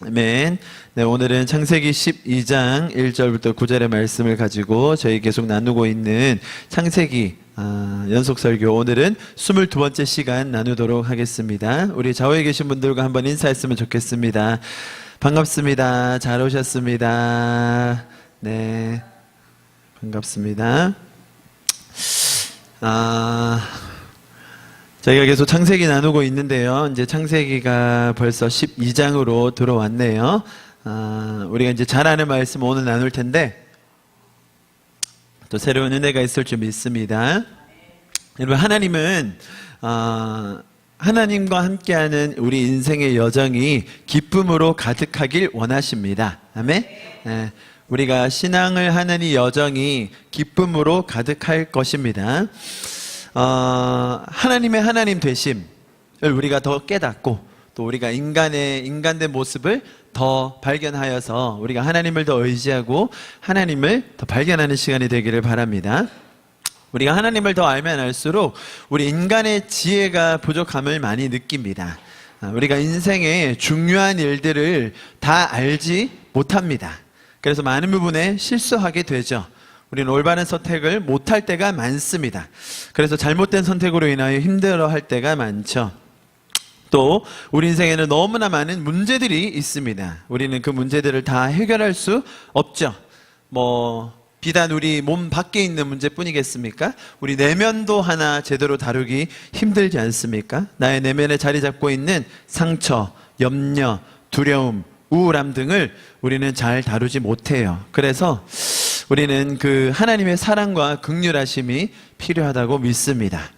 아멘. 네, 오늘은 창세기 12장 1절부터 9절의 말씀을 가지고 저희 계속 나누고 있는 창세기 연속 설교, 오늘은 22번째 시간 나누도록 하겠습니다. 우리 좌우에 계신 분들과 한번 인사했으면 좋겠습니다. 반갑습니다. 잘 오셨습니다. 네, 반갑습니다. 저희가 계속 창세기 나누고 있는데요. 이제 창세기가 벌써 12장으로 들어왔네요. 우리가 이제 잘 아는 말씀 오늘 나눌 텐데 또 새로운 은혜가 있을 줄 믿습니다. 여러분, 하나님은 하나님과 함께하는 우리 인생의 여정이 기쁨으로 가득하길 원하십니다. 아멘. 네, 우리가 신앙을 하는 이 여정이 기쁨으로 가득할 것입니다. 하나님의 하나님 되심을 우리가 더 깨닫고, 또 우리가 인간된 모습을 더 발견하여서 우리가 하나님을 더 의지하고 하나님을 더 발견하는 시간이 되기를 바랍니다. 우리가 하나님을 더 알면 알수록 우리 인간의 지혜가 부족함을 많이 느낍니다. 우리가 인생의 중요한 일들을 다 알지 못합니다. 그래서 많은 부분에 실수하게 되죠. 우리는 올바른 선택을 못할 때가 많습니다. 그래서 잘못된 선택으로 인하여 힘들어할 때가 많죠. 또 우리 인생에는 너무나 많은 문제들이 있습니다. 우리는 그 문제들을 다 해결할 수 없죠. 비단 우리 몸 밖에 있는 문제뿐이겠습니까? 우리 내면도 하나 제대로 다루기 힘들지 않습니까? 나의 내면에 자리 잡고 있는 상처, 염려, 두려움, 우울함 등을 우리는 잘 다루지 못해요. 그래서 우리는 그 하나님의 사랑과 긍휼하심이 필요하다고 믿습니다.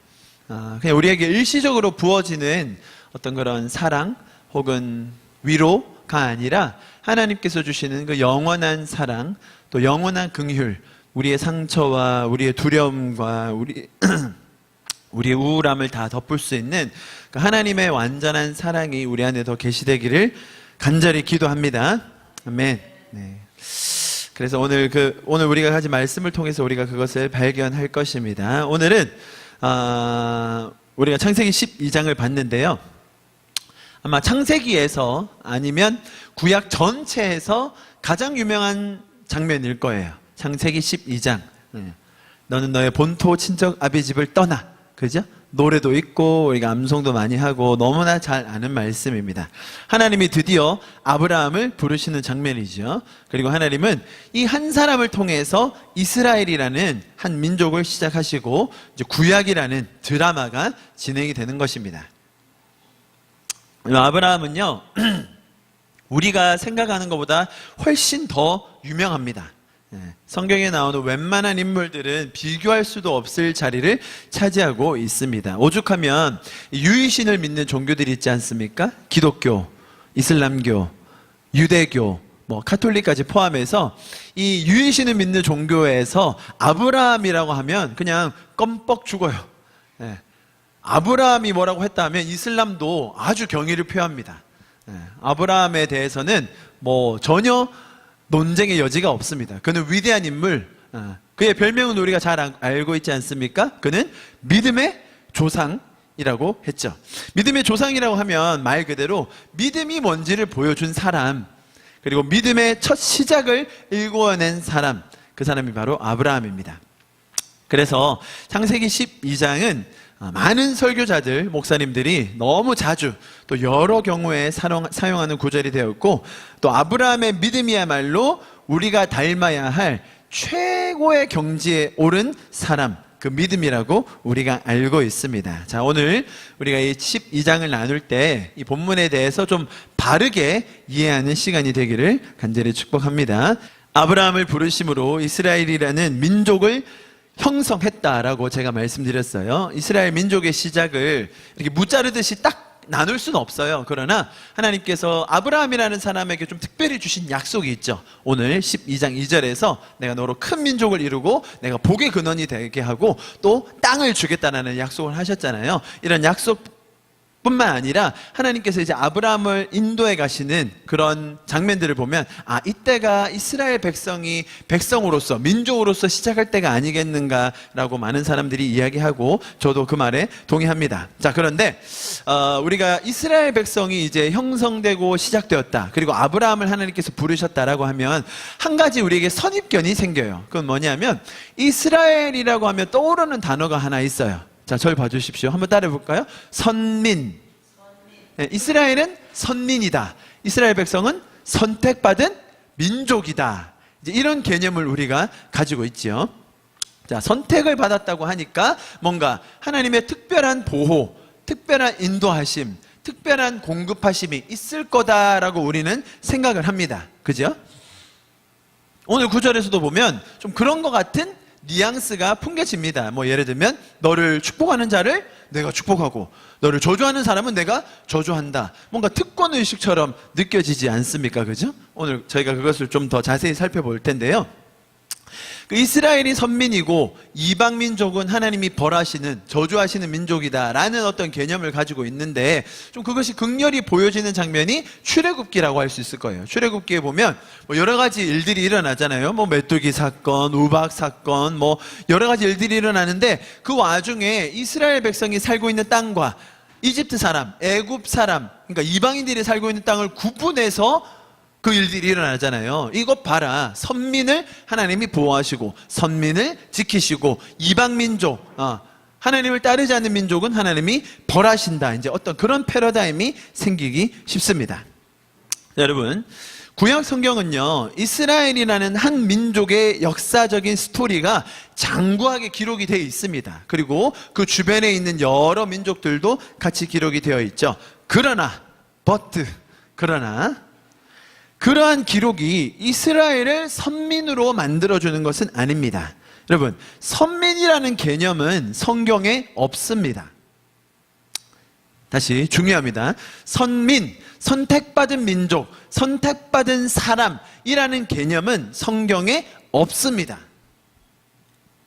그냥 우리에게 일시적으로 부어지는 어떤 그런 사랑 혹은 위로가 아니라 하나님께서 주시는 그 영원한 사랑, 또 영원한 긍휼, 우리의 상처와 우리의 두려움과 우리의 우울함을 다 덮을 수 있는 그 하나님의 완전한 사랑이 우리 안에 더 계시되기를 간절히 기도합니다. 아멘. 네. 그래서 오늘 우리가 가진 말씀을 통해서 우리가 그것을 발견할 것입니다. 오늘은 우리가 창세기 12장을 봤는데요. 아마 창세기에서 아니면 구약 전체에서 가장 유명한 장면일 거예요. 창세기 12장. 너는 너의 본토 친척 아비 집을 떠나. 그죠? 노래도 있고 우리가 암송도 많이 하고 너무나 잘 아는 말씀입니다. 하나님이 드디어 아브라함을 부르시는 장면이죠. 그리고 하나님은 이 한 사람을 통해서 이스라엘이라는 한 민족을 시작하시고 이제 구약이라는 드라마가 진행이 되는 것입니다. 아브라함은요, 우리가 생각하는 것보다 훨씬 더 유명합니다. 성경에 나오는 웬만한 인물들은 비교할 수도 없을 자리를 차지하고 있습니다. 오죽하면 유일신을 믿는 종교들이 있지 않습니까? 기독교, 이슬람교, 유대교, 카톨릭까지 포함해서 이 유일신을 믿는 종교에서 아브라함이라고 하면 그냥 껌뻑 죽어요. 아브라함이 뭐라고 했다면 이슬람도 아주 경의를 표합니다. 아브라함에 대해서는 전혀 논쟁의 여지가 없습니다. 그는 위대한 인물, 그의 별명은 우리가 잘 알고 있지 않습니까? 그는 믿음의 조상이라고 했죠. 믿음의 조상이라고 하면 말 그대로 믿음이 뭔지를 보여준 사람, 그리고 믿음의 첫 시작을 일궈낸 사람, 그 사람이 바로 아브라함입니다. 그래서 창세기 12장은 많은 설교자들, 목사님들이 너무 자주 또 여러 경우에 사용하는 구절이 되었고, 또 아브라함의 믿음이야말로 우리가 닮아야 할 최고의 경지에 오른 사람, 그 믿음이라고 우리가 알고 있습니다. 자, 오늘 우리가 이 12장을 나눌 때 이 본문에 대해서 좀 바르게 이해하는 시간이 되기를 간절히 축복합니다. 아브라함을 부르심으로 이스라엘이라는 민족을 형성했다라고 제가 말씀드렸어요. 이스라엘 민족의 시작을 이렇게 무자르듯이 딱 나눌 수는 없어요. 그러나 하나님께서 아브라함이라는 사람에게 좀 특별히 주신 약속이 있죠. 오늘 12장 2절에서 내가 너로 큰 민족을 이루고 내가 복의 근원이 되게 하고 또 땅을 주겠다라는 약속을 하셨잖아요. 이런 약속 뿐만 아니라 하나님께서 이제 아브라함을 인도해 가시는 그런 장면들을 보면 이때가 이스라엘 백성이 백성으로서 민족으로서 시작할 때가 아니겠는가라고 많은 사람들이 이야기하고 저도 그 말에 동의합니다. 자, 그런데 우리가 이스라엘 백성이 이제 형성되고 시작되었다, 그리고 아브라함을 하나님께서 부르셨다라고 하면 한 가지 우리에게 선입견이 생겨요. 그건 뭐냐면 이스라엘이라고 하면 떠오르는 단어가 하나 있어요. 자, 절 봐주십시오. 한번 따라해 볼까요? 선민. 네, 이스라엘은 선민이다. 이스라엘 백성은 선택받은 민족이다. 이제 이런 개념을 우리가 가지고 있죠. 자, 선택을 받았다고 하니까 뭔가 하나님의 특별한 보호, 특별한 인도하심, 특별한 공급하심이 있을 거다라고 우리는 생각을 합니다. 그죠? 오늘 구절에서도 보면 좀 그런 것 같은 뉘앙스가 풍겨집니다. 뭐 예를 들면 너를 축복하는 자를 내가 축복하고 너를 저주하는 사람은 내가 저주한다. 뭔가 특권의식처럼 느껴지지 않습니까? 그죠? 오늘 저희가 그것을 좀 더 자세히 살펴볼 텐데요. 그 이스라엘이 선민이고 이방민족은 하나님이 벌하시는, 저주하시는 민족이다라는 어떤 개념을 가지고 있는데, 좀 그것이 극렬히 보여지는 장면이 출애굽기라고 할 수 있을 거예요. 출애굽기에 보면 뭐 여러 가지 일들이 일어나잖아요. 뭐 메뚜기 사건, 우박 사건, 뭐 여러 가지 일들이 일어나는데, 그 와중에 이스라엘 백성이 살고 있는 땅과 이집트 사람, 애굽 사람, 그러니까 이방인들이 살고 있는 땅을 구분해서 그 일들이 일어나잖아요. 이것 봐라. 선민을 하나님이 보호하시고 선민을 지키시고 이방민족, 하나님을 따르지 않는 민족은 하나님이 벌하신다. 이제 어떤 그런 패러다임이 생기기 쉽습니다. 자, 여러분, 구약 성경은요, 이스라엘이라는 한 민족의 역사적인 스토리가 장구하게 기록이 되어 있습니다. 그리고 그 주변에 있는 여러 민족들도 같이 기록이 되어 있죠. 그러나 그러한 기록이 이스라엘을 선민으로 만들어주는 것은 아닙니다. 여러분, 선민이라는 개념은 성경에 없습니다. 다시 중요합니다. 선민, 선택받은 민족, 선택받은 사람이라는 개념은 성경에 없습니다.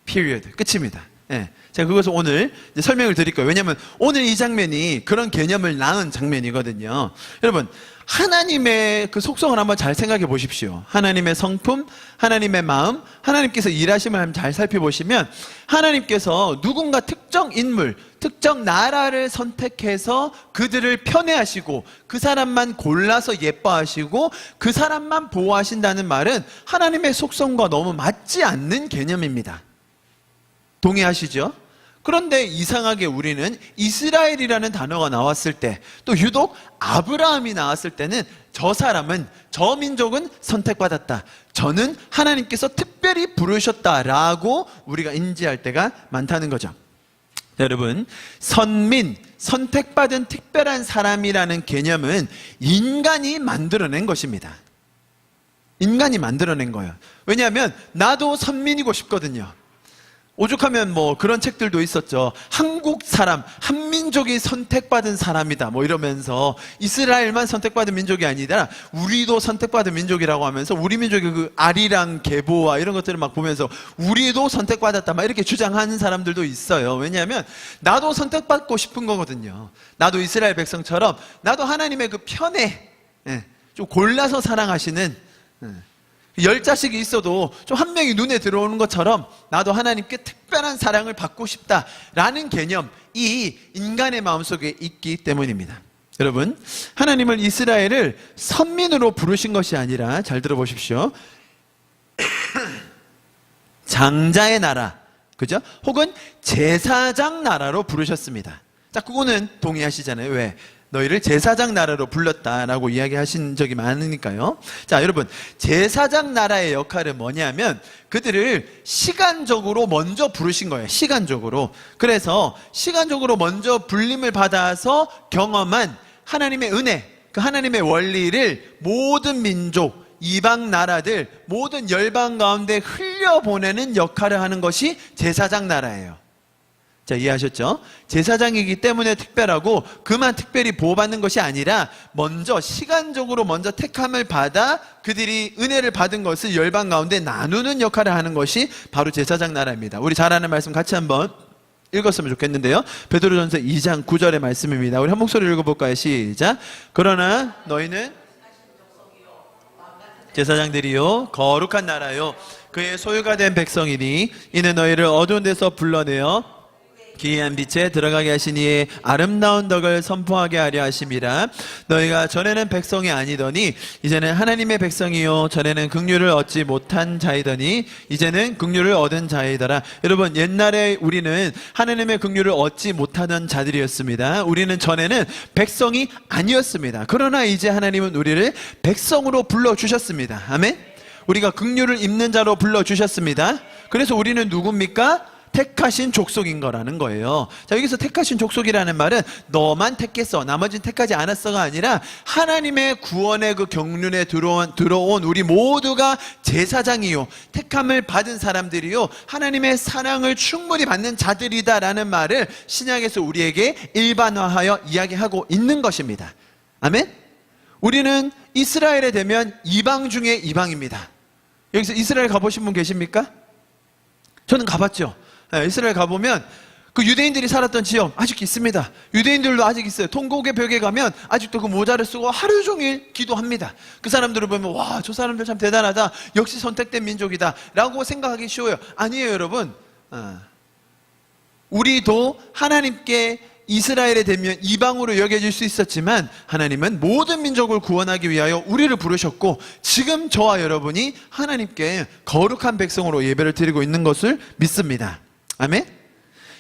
period. 끝입니다. 네, 제가 그것을 오늘 이제 설명을 드릴 거예요. 왜냐하면 오늘 이 장면이 그런 개념을 낳은 장면이거든요. 여러분, 하나님의 그 속성을 한번 잘 생각해 보십시오. 하나님의 성품, 하나님의 마음, 하나님께서 일하심을 한번 잘 살펴보시면 하나님께서 누군가 특정 인물, 특정 나라를 선택해서 그들을 편애하시고 그 사람만 골라서 예뻐하시고 그 사람만 보호하신다는 말은 하나님의 속성과 너무 맞지 않는 개념입니다. 동의하시죠? 그런데 이상하게 우리는 이스라엘이라는 단어가 나왔을 때, 또 유독 아브라함이 나왔을 때는 저 사람은, 저 민족은 선택받았다, 저는 하나님께서 특별히 부르셨다라고 우리가 인지할 때가 많다는 거죠. 여러분, 선민, 선택받은 특별한 사람이라는 개념은 인간이 만들어낸 것입니다. 인간이 만들어낸 거예요. 왜냐하면 나도 선민이고 싶거든요. 오죽하면 뭐 그런 책들도 있었죠. 한국 사람, 한민족이 선택받은 사람이다 뭐 이러면서 이스라엘만 선택받은 민족이 아니라 우리도 선택받은 민족이라고 하면서 우리 민족의 그 아리랑 계보와 이런 것들을 막 보면서 우리도 선택받았다 막 이렇게 주장하는 사람들도 있어요. 왜냐하면 나도 선택받고 싶은 거거든요. 나도 이스라엘 백성처럼 나도 하나님의 그 편에 좀 골라서 사랑하시는, 10자식이 있어도 좀 한 명이 눈에 들어오는 것처럼 나도 하나님께 특별한 사랑을 받고 싶다라는 개념, 이 인간의 마음속에 있기 때문입니다. 여러분, 하나님은 이스라엘을 선민으로 부르신 것이 아니라, 잘 들어보십시오, 장자의 나라, 그죠? 혹은 제사장 나라로 부르셨습니다. 자, 그거는 동의하시잖아요. 왜? 너희를 제사장 나라로 불렀다라고 이야기하신 적이 많으니까요. 자, 여러분, 제사장 나라의 역할은 뭐냐면 그들을 시간적으로 먼저 부르신 거예요. 시간적으로. 그래서 시간적으로 먼저 불림을 받아서 경험한 하나님의 은혜, 그 하나님의 원리를 모든 민족, 이방 나라들, 모든 열방 가운데 흘려보내는 역할을 하는 것이 제사장 나라예요. 자, 이해하셨죠? 제사장이기 때문에 특별하고 그만 특별히 보호받는 것이 아니라 먼저 시간적으로 먼저 택함을 받아 그들이 은혜를 받은 것을 열방 가운데 나누는 역할을 하는 것이 바로 제사장 나라입니다. 우리 잘 아는 말씀 같이 한번 읽었으면 좋겠는데요. 베드로전서 2장 9절의 말씀입니다. 우리 한 목소리 읽어볼까요? 시작. 그러나 너희는 제사장들이요 거룩한 나라요 그의 소유가 된 백성이니 이는 너희를 어두운 데서 불러내어 기이한 빛에 들어가게 하시니 아름다운 덕을 선포하게 하려 하심이라. 너희가 전에는 백성이 아니더니 이제는 하나님의 백성이요 전에는 긍휼을 얻지 못한 자이더니 이제는 긍휼을 얻은 자이더라. 여러분, 옛날에 우리는 하나님의 긍휼을 얻지 못하던 자들이었습니다. 우리는 전에는 백성이 아니었습니다. 그러나 이제 하나님은 우리를 백성으로 불러주셨습니다. 아멘. 우리가 긍휼을 입는 자로 불러주셨습니다. 그래서 우리는 누굽니까? 택하신 족속인 거라는 거예요. 자, 여기서 택하신 족속이라는 말은 너만 택했어, 나머지는 택하지 않았어가 아니라 하나님의 구원의 그 경륜에 들어온 우리 모두가 제사장이요 택함을 받은 사람들이요 하나님의 사랑을 충분히 받는 자들이다라는 말을 신약에서 우리에게 일반화하여 이야기하고 있는 것입니다. 아멘. 우리는 이스라엘에 되면 이방 중에 이방입니다. 여기서 이스라엘 가보신 분 계십니까? 저는 가봤죠. 이스라엘 가보면 그 유대인들이 살았던 지역 아직 있습니다. 유대인들도 아직 있어요. 통곡의 벽에 가면 아직도 그 모자를 쓰고 하루 종일 기도합니다. 그 사람들을 보면 와, 저 사람들 참 대단하다, 역시 선택된 민족이다 라고 생각하기 쉬워요. 아니에요, 여러분. 우리도 하나님께 이스라엘에 되면 이방으로 여겨질 수 있었지만 하나님은 모든 민족을 구원하기 위하여 우리를 부르셨고 지금 저와 여러분이 하나님께 거룩한 백성으로 예배를 드리고 있는 것을 믿습니다. 아멘.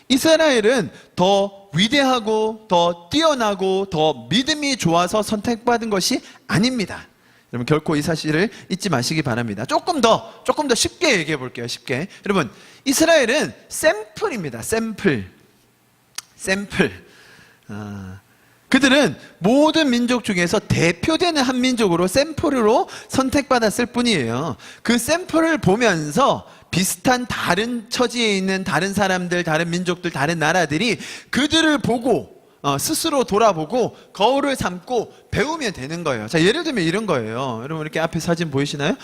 이스라엘은 더 위대하고 더 뛰어나고 더 믿음이 좋아서 선택받은 것이 아닙니다. 여러분, 결코 이 사실을 잊지 마시기 바랍니다. 조금 더 쉽게 얘기해 볼게요. 쉽게. 여러분, 이스라엘은 샘플입니다. 샘플. 그들은 모든 민족 중에서 대표되는 한 민족으로 샘플로 선택받았을 뿐이에요. 그 샘플을 보면서 비슷한 다른 처지에 있는 다른 사람들, 다른 민족들, 다른 나라들이 그들을 보고 스스로 돌아보고 거울을 삼고 배우면 되는 거예요. 자, 예를 들면 이런 거예요. 여러분, 이렇게 앞에 사진 보이시나요?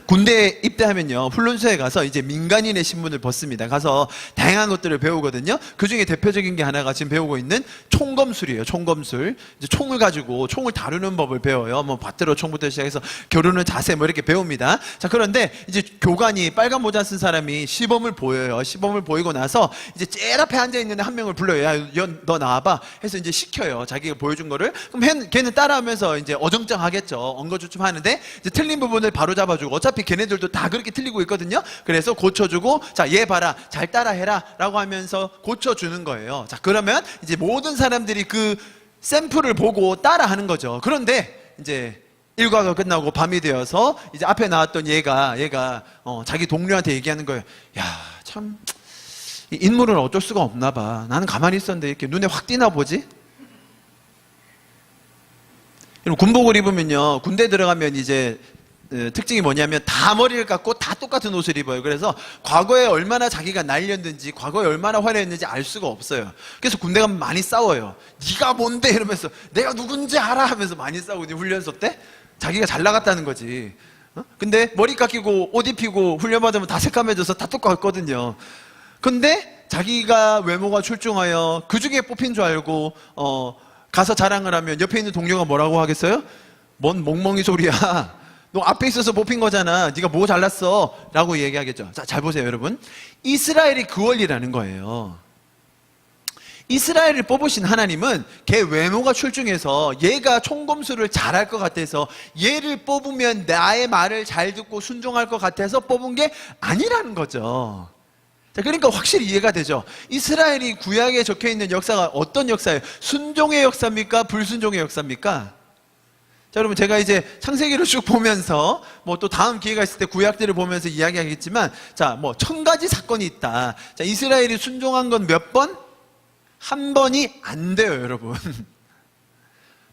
군대에 입대하면요 훈련소에 가서 이제 민간인의 신분을 벗습니다. 가서 다양한 것들을 배우거든요. 그 중에 대표적인 게 하나가 지금 배우고 있는 총검술이에요. 총검술. 이제 총을 가지고 총을 다루는 법을 배워요. 뭐 밭대로 총부터 시작해서 겨루는 자세 뭐 이렇게 배웁니다. 자, 그런데 이제 교관이 빨간 모자 쓴 사람이 시범을 보여요. 시범을 보이고 나서 이제 제일 앞에 앉아 있는 한 명을 불러요. 야, 너 나와봐. 해서 이제 시켜요. 자기가 보여준 거를. 그럼 걔는 따라하면서 이제 어정쩡하겠죠. 엉거주춤하는데 이제 틀린 부분을 바로 잡아주고, 어차피 걔네들도 다 그렇게 틀리고 있거든요. 그래서 고쳐주고, 자, 얘 봐라, 잘 따라해라 라고 하면서 고쳐주는 거예요. 자, 그러면 이제 모든 사람들이 그 샘플을 보고 따라하는 거죠. 그런데 이제 일과가 끝나고 밤이 되어서 이제 앞에 나왔던 얘가 자기 동료한테 얘기하는 거예요. 야, 참 이 인물은 어쩔 수가 없나 봐. 나는 가만히 있었는데 이렇게 눈에 확 띄나 보지? 군복을 입으면요, 군대 들어가면 이제 특징이 뭐냐면 다 머리를 깎고 다 똑같은 옷을 입어요. 그래서 과거에 얼마나 자기가 날렸는지, 과거에 얼마나 화려했는지 알 수가 없어요. 그래서 군대 가면 많이 싸워요. 네가 뭔데? 이러면서 내가 누군지 알아? 하면서 많이 싸우니, 훈련소 때 자기가 잘 나갔다는 거지. 근데 머리 깎이고 옷 입히고 훈련 받으면 다 새까매져서 다 똑같거든요. 근데 자기가 외모가 출중하여 그 중에 뽑힌 줄 알고 가서 자랑을 하면 옆에 있는 동료가 뭐라고 하겠어요? 뭔 멍멍이 소리야. 너 앞에 있어서 뽑힌 거잖아. 네가 뭐 잘났어? 라고 얘기하겠죠. 자, 잘 보세요, 여러분. 이스라엘이 그 원리라는 거예요. 이스라엘을 뽑으신 하나님은 걔 외모가 출중해서 얘가 총검술을 잘할 것 같아서 얘를 뽑으면 나의 말을 잘 듣고 순종할 것 같아서 뽑은 게 아니라는 거죠. 자, 그러니까 확실히 이해가 되죠. 이스라엘이 구약에 적혀있는 역사가 어떤 역사예요? 순종의 역사입니까? 불순종의 역사입니까? 자, 여러분, 제가 이제 창세기를 쭉 보면서 뭐 또 다음 기회가 있을 때 구약들을 보면서 이야기하겠지만, 자, 뭐 1000가지 사건이 있다. 자, 이스라엘이 순종한 건 몇 번? 한 번이 안 돼요, 여러분.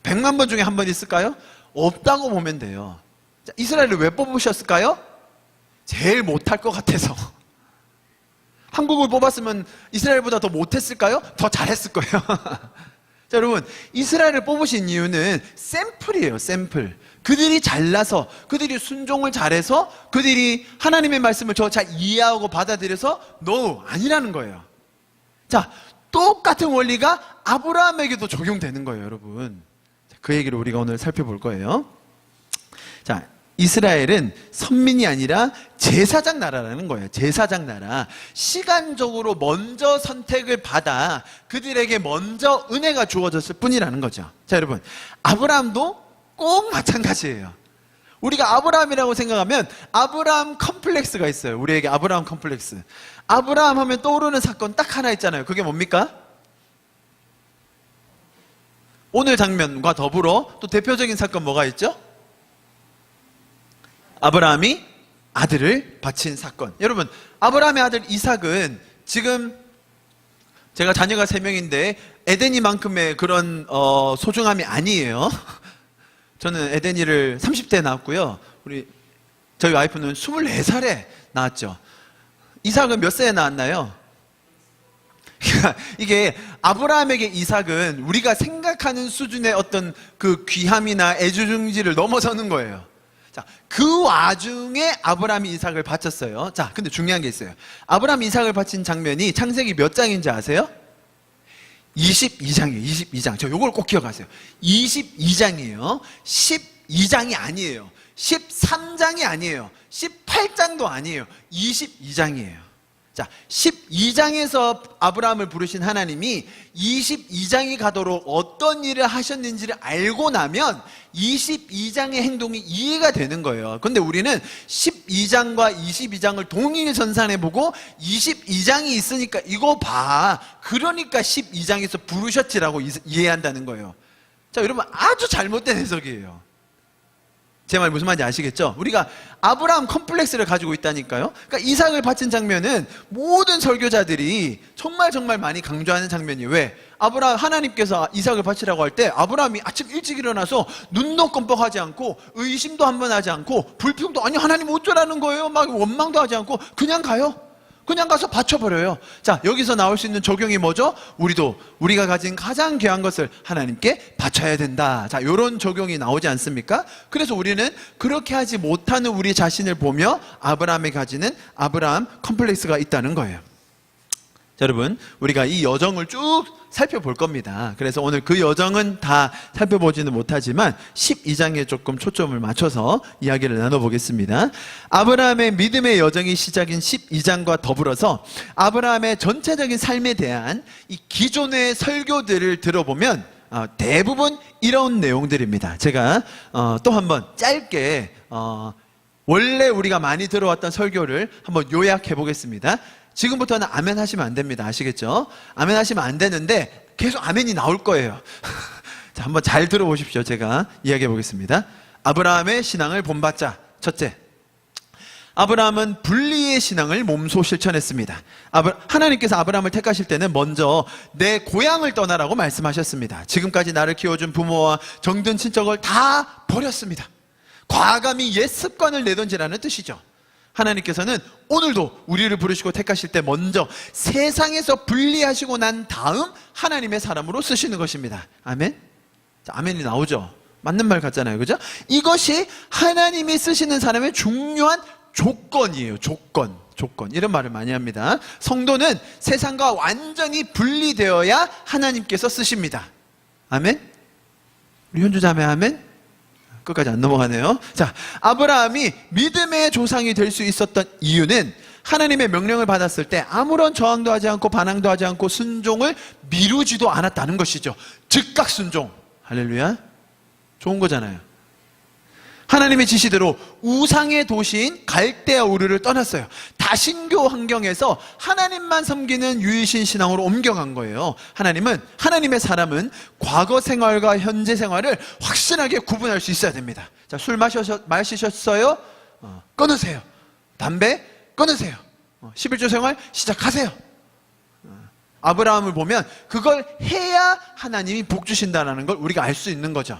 100만 번 중에 한 번 있을까요? 없다고 보면 돼요. 자, 이스라엘을 왜 뽑으셨을까요? 제일 못할 것 같아서. 한국을 뽑았으면 이스라엘보다 더 못했을까요? 더 잘했을 거예요. 자, 여러분, 이스라엘을 뽑으신 이유는 샘플이에요. 샘플. 그들이 잘나서, 그들이 순종을 잘해서, 그들이 하나님의 말씀을 저 잘 이해하고 받아들여서 no, 아니라는 거예요. 자, 똑같은 원리가 아브라함에게도 적용되는 거예요, 여러분. 그 얘기를 우리가 오늘 살펴볼 거예요. 자, 이스라엘은 선민이 아니라 제사장 나라라는 거예요. 제사장 나라. 시간적으로 먼저 선택을 받아 그들에게 먼저 은혜가 주어졌을 뿐이라는 거죠. 자, 여러분, 아브라함도 꼭 마찬가지예요. 우리가 아브라함이라고 생각하면 아브라함 컴플렉스가 있어요. 우리에게 아브라함 컴플렉스. 아브라함 하면 떠오르는 사건 딱 하나 있잖아요. 그게 뭡니까? 오늘 장면과 더불어 또 대표적인 사건 뭐가 있죠? 아브라함이 아들을 바친 사건. 여러분, 아브라함의 아들 이삭은 지금 제가 자녀가 3명인데 에덴이만큼의 그런 소중함이 아니에요. 저는 에덴이를 30대에 낳았고요. 저희 와이프는 24살에 낳았죠. 이삭은 몇 세에 낳았나요? 이게 아브라함에게 이삭은 우리가 생각하는 수준의 어떤 그 귀함이나 애주중지를 넘어서는 거예요. 자, 그 와중에 아브라함이 이삭을 바쳤어요. 자, 근데 중요한 게 있어요. 아브라함이 이삭을 바친 장면이 창세기 몇 장인지 아세요? 22장이에요. 22장. 저 요걸 꼭 기억하세요. 22장이에요. 12장이 아니에요. 13장이 아니에요. 18장도 아니에요. 22장이에요. 자, 12장에서 아브라함을 부르신 하나님이 22장이 가도록 어떤 일을 하셨는지를 알고 나면 22장의 행동이 이해가 되는 거예요. 근데 우리는 12장과 22장을 동일 전산해 보고 22장이 있으니까 이거 봐, 그러니까 12장에서 부르셨지라고 이해한다는 거예요. 자, 여러분, 아주 잘못된 해석이에요. 제 말 무슨 말인지 아시겠죠? 우리가 아브라함 컴플렉스를 가지고 있다니까요. 그러니까 이삭을 바친 장면은 모든 설교자들이 정말 많이 강조하는 장면이에요. 왜? 하나님께서 이삭을 바치라고 할 때 아브라함이 아침 일찍 일어나서 눈도 껌뻑하지 않고 의심도 한번 하지 않고 불평도, 아니 하나님 어쩌라는 거예요? 막 원망도 하지 않고 그냥 가요. 그냥 가서 바쳐버려요. 자, 여기서 나올 수 있는 적용이 뭐죠? 우리가 가진 가장 귀한 것을 하나님께 바쳐야 된다. 자, 요런 적용이 나오지 않습니까? 그래서 우리는 그렇게 하지 못하는 우리 자신을 보며 아브라함이 가지는 아브라함 컴플렉스가 있다는 거예요. 자, 여러분, 우리가 이 여정을 쭉 살펴볼 겁니다. 그래서 오늘 그 여정은 다 살펴보지는 못하지만 12장에 조금 초점을 맞춰서 이야기를 나눠보겠습니다. 아브라함의 믿음의 여정이 시작인 12장과 더불어서 아브라함의 전체적인 삶에 대한 이 기존의 설교들을 들어보면 대부분 이런 내용들입니다. 제가 또 한번 짧게 원래 우리가 많이 들어왔던 설교를 한번 요약해 보겠습니다. 지금부터는 아멘 하시면 안 됩니다. 아시겠죠? 아멘 하시면 안 되는데 계속 아멘이 나올 거예요. 자, 한번 잘 들어보십시오. 제가 이야기해 보겠습니다. 아브라함의 신앙을 본받자. 첫째, 아브라함은 분리의 신앙을 몸소 실천했습니다. 하나님께서 아브라함을 택하실 때는 먼저 내 고향을 떠나라고 말씀하셨습니다. 지금까지 나를 키워준 부모와 정든 친척을 다 버렸습니다. 과감히 옛 습관을 내던지라는 뜻이죠. 하나님께서는 오늘도 우리를 부르시고 택하실 때 먼저 세상에서 분리하시고 난 다음 하나님의 사람으로 쓰시는 것입니다. 아멘? 자, 아멘이 나오죠? 맞는 말 같잖아요. 그죠? 이것이 하나님이 쓰시는 사람의 중요한 조건이에요. 조건. 이런 말을 많이 합니다. 성도는 세상과 완전히 분리되어야 하나님께서 쓰십니다. 아멘? 우리 현주 자매 아멘? 끝까지 안 넘어가네요. 자, 아브라함이 믿음의 조상이 될 수 있었던 이유는 하나님의 명령을 받았을 때 아무런 저항도 하지 않고 반항도 하지 않고 순종을 미루지도 않았다는 것이죠. 즉각 순종. 할렐루야. 좋은 거잖아요. 하나님의 지시대로 우상의 도시인 갈대아 우르를 떠났어요. 다신교 환경에서 하나님만 섬기는 유일신 신앙으로 옮겨간 거예요. 하나님의 사람은 과거 생활과 현재 생활을 확실하게 구분할 수 있어야 됩니다. 자, 술 마시셨어요? 끊으세요. 담배 끊으세요. 11조 생활 시작하세요. 아브라함을 보면 그걸 해야 하나님이 복 주신다는 걸 우리가 알 수 있는 거죠.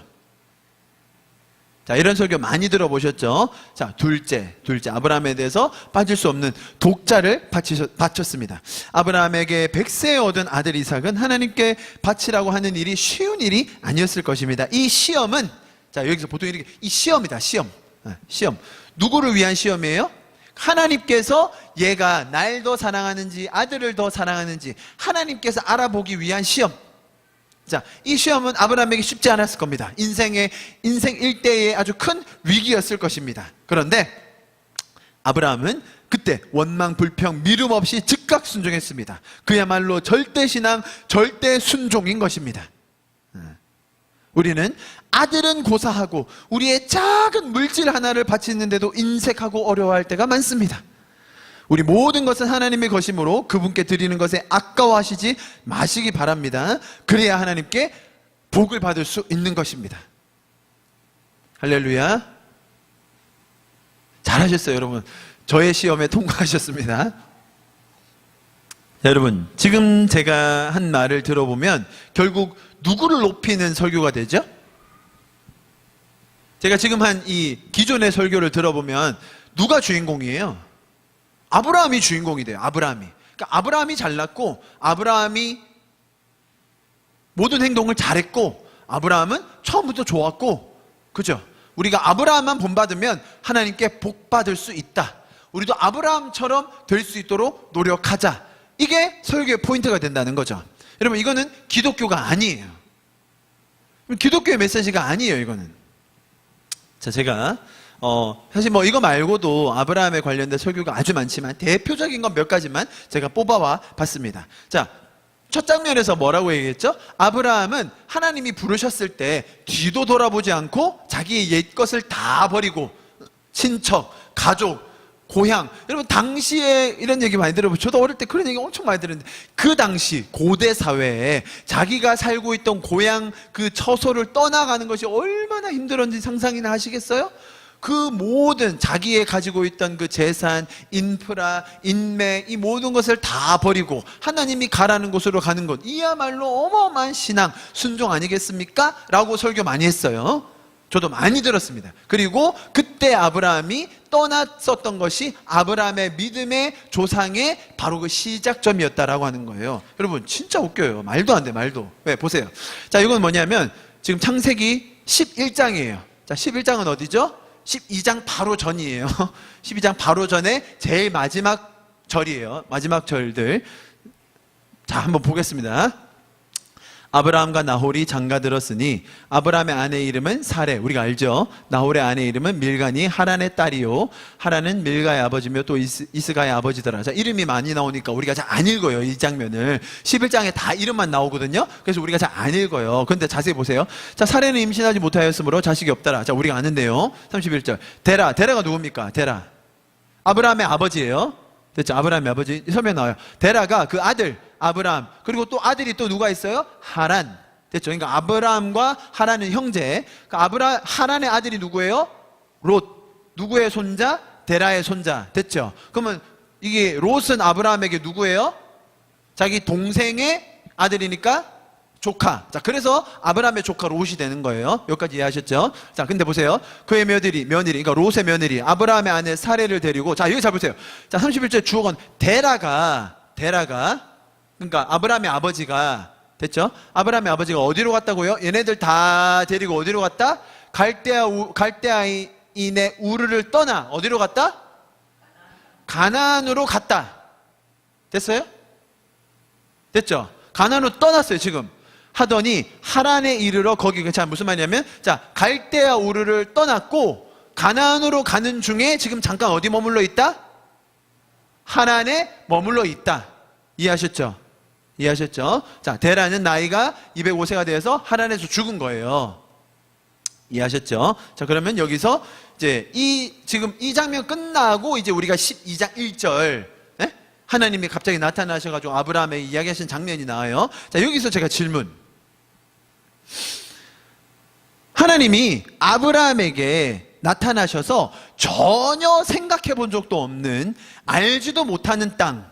자, 이런 설교 많이 들어보셨죠? 자, 둘째, 아브라함에 대해서 빠질 수 없는 독자를 바쳤습니다. 아브라함에게 100세에 얻은 아들 이삭은 하나님께 바치라고 하는 일이 쉬운 일이 아니었을 것입니다. 이 시험은, 자, 여기서 보통 이렇게, 이 시험이다, 시험. 누구를 위한 시험이에요? 하나님께서 얘가 날 더 사랑하는지 아들을 더 사랑하는지 하나님께서 알아보기 위한 시험. 자, 이 시험은 아브라함에게 쉽지 않았을 겁니다. 인생 일대의 아주 큰 위기였을 것입니다. 그런데 아브라함은 그때 원망 불평 미움 없이 즉각 순종했습니다. 그야말로 절대 신앙, 절대 순종인 것입니다. 우리는 아들은 고사하고 우리의 작은 물질 하나를 바치는데도 인색하고 어려워할 때가 많습니다. 우리 모든 것은 하나님의 것이므로 그분께 드리는 것에 아까워하시지 마시기 바랍니다. 그래야 하나님께 복을 받을 수 있는 것입니다. 할렐루야. 잘하셨어요, 여러분. 저의 시험에 통과하셨습니다. 자, 여러분, 지금 제가 한 말을 들어보면 결국 누구를 높이는 설교가 되죠? 제가 지금 한 이 기존의 설교를 들어보면 누가 주인공이에요? 아브라함이 주인공이 돼요. 아브라함이. 그러니까 아브라함이 잘났고 아브라함이 모든 행동을 잘했고 아브라함은 처음부터 좋았고, 그죠? 우리가 아브라함만 본받으면 하나님께 복 받을 수 있다. 우리도 아브라함처럼 될 수 있도록 노력하자. 이게 설교의 포인트가 된다는 거죠. 여러분, 이거는 기독교가 아니에요. 기독교의 메시지가 아니에요, 이거는. 자, 제가 사실 뭐 이거 말고도 아브라함에 관련된 설교가 아주 많지만 대표적인 건 몇 가지만 제가 뽑아와 봤습니다. 자, 첫 장면에서 뭐라고 얘기했죠? 아브라함은 하나님이 부르셨을 때 뒤도 돌아보지 않고 자기의 옛것을 다 버리고 친척, 가족, 고향. 여러분, 당시에 이런 얘기 많이 들어보죠. 저도 어릴 때 그런 얘기 엄청 많이 들었는데, 그 당시 고대 사회에 자기가 살고 있던 고향 그 처소를 떠나가는 것이 얼마나 힘들었는지 상상이나 하시겠어요? 그 모든 자기의 가지고 있던 그 재산, 인프라, 인맥, 이 모든 것을 다 버리고 하나님이 가라는 곳으로 가는 것, 이야말로 어마어마한 신앙, 순종 아니겠습니까? 라고 설교 많이 했어요. 저도 많이 들었습니다. 그리고 그때 아브라함이 떠났었던 것이 아브라함의 믿음의 조상의 바로 그 시작점이었다라고 하는 거예요. 여러분, 진짜 웃겨요. 말도 안 돼, 말도. 왜? 보세요. 자, 이건 뭐냐면 지금 창세기 11장이에요. 자, 11장은 어디죠? 12장 바로 전이에요. 12장 바로 전에 제일 마지막 절이에요. 마지막 절들. 자, 한번 보겠습니다. 아브라함과 나홀이 장가들었으니 아브라함의 아내의 이름은 사레, 우리가 알죠? 나홀의 아내의 이름은 밀가니 하란의 딸이요, 하란은 밀가의 아버지며 또 이스가의 아버지더라. 자, 이름이 많이 나오니까 우리가 잘 안 읽어요, 이 장면을. 11장에 다 이름만 나오거든요. 그래서 우리가 잘 안 읽어요. 그런데 자세히 보세요. 자, 사레는 임신하지 못하였으므로 자식이 없더라. 자, 우리가 아는데요. 31절. 데라가 누굽니까? 데라, 아브라함의 아버지예요. 됐죠? 아브라함의 아버지. 설명 나와요. 데라가 그 아들 아브라함, 그리고 또 아들이 또 누가 있어요? 하란. 됐죠? 그러니까 아브라함과 하란은 형제. 그러니까 하란의 아들이 누구예요? 롯. 누구의 손자? 데라의 손자. 됐죠? 그러면 이게 롯은 아브라함에게 누구예요? 자기 동생의 아들이니까 조카. 자, 그래서 아브라함의 조카 롯이 되는 거예요. 여기까지 이해하셨죠? 자, 근데 보세요. 그의 며느리, 그러니까 롯의 며느리, 아브라함의 아내 사레를 데리고, 자, 여기 잘 보세요. 자, 31절 주어건 데라가, 그러니까 아브라함의 아버지가, 됐죠? 아브라함의 아버지가 어디로 갔다고요? 얘네들 다 데리고 어디로 갔다? 갈대아인의 우르를 떠나 어디로 갔다? 가나안으로 갔다. 됐어요? 됐죠? 가나안으로 떠났어요, 지금. 하더니 하란에 이르러 거기, 자, 무슨 말이냐면, 자, 갈대아 우르를 떠났고 가나안으로 가는 중에 지금 잠깐 어디 머물러 있다? 하란에 머물러 있다. 이해하셨죠? 자, 데라는 나이가 205세가 되어서 하란에서 죽은 거예요. 이해하셨죠? 자, 그러면 여기서 이제 지금 이 장면 끝나고 이제 우리가 12장 1절, 하나님이 갑자기 나타나셔가지고 아브라함에 이야기하신 장면이 나와요. 자, 여기서 제가 질문. 하나님이 아브라함에게 나타나셔서 전혀 생각해 본 적도 없는, 알지도 못하는 땅,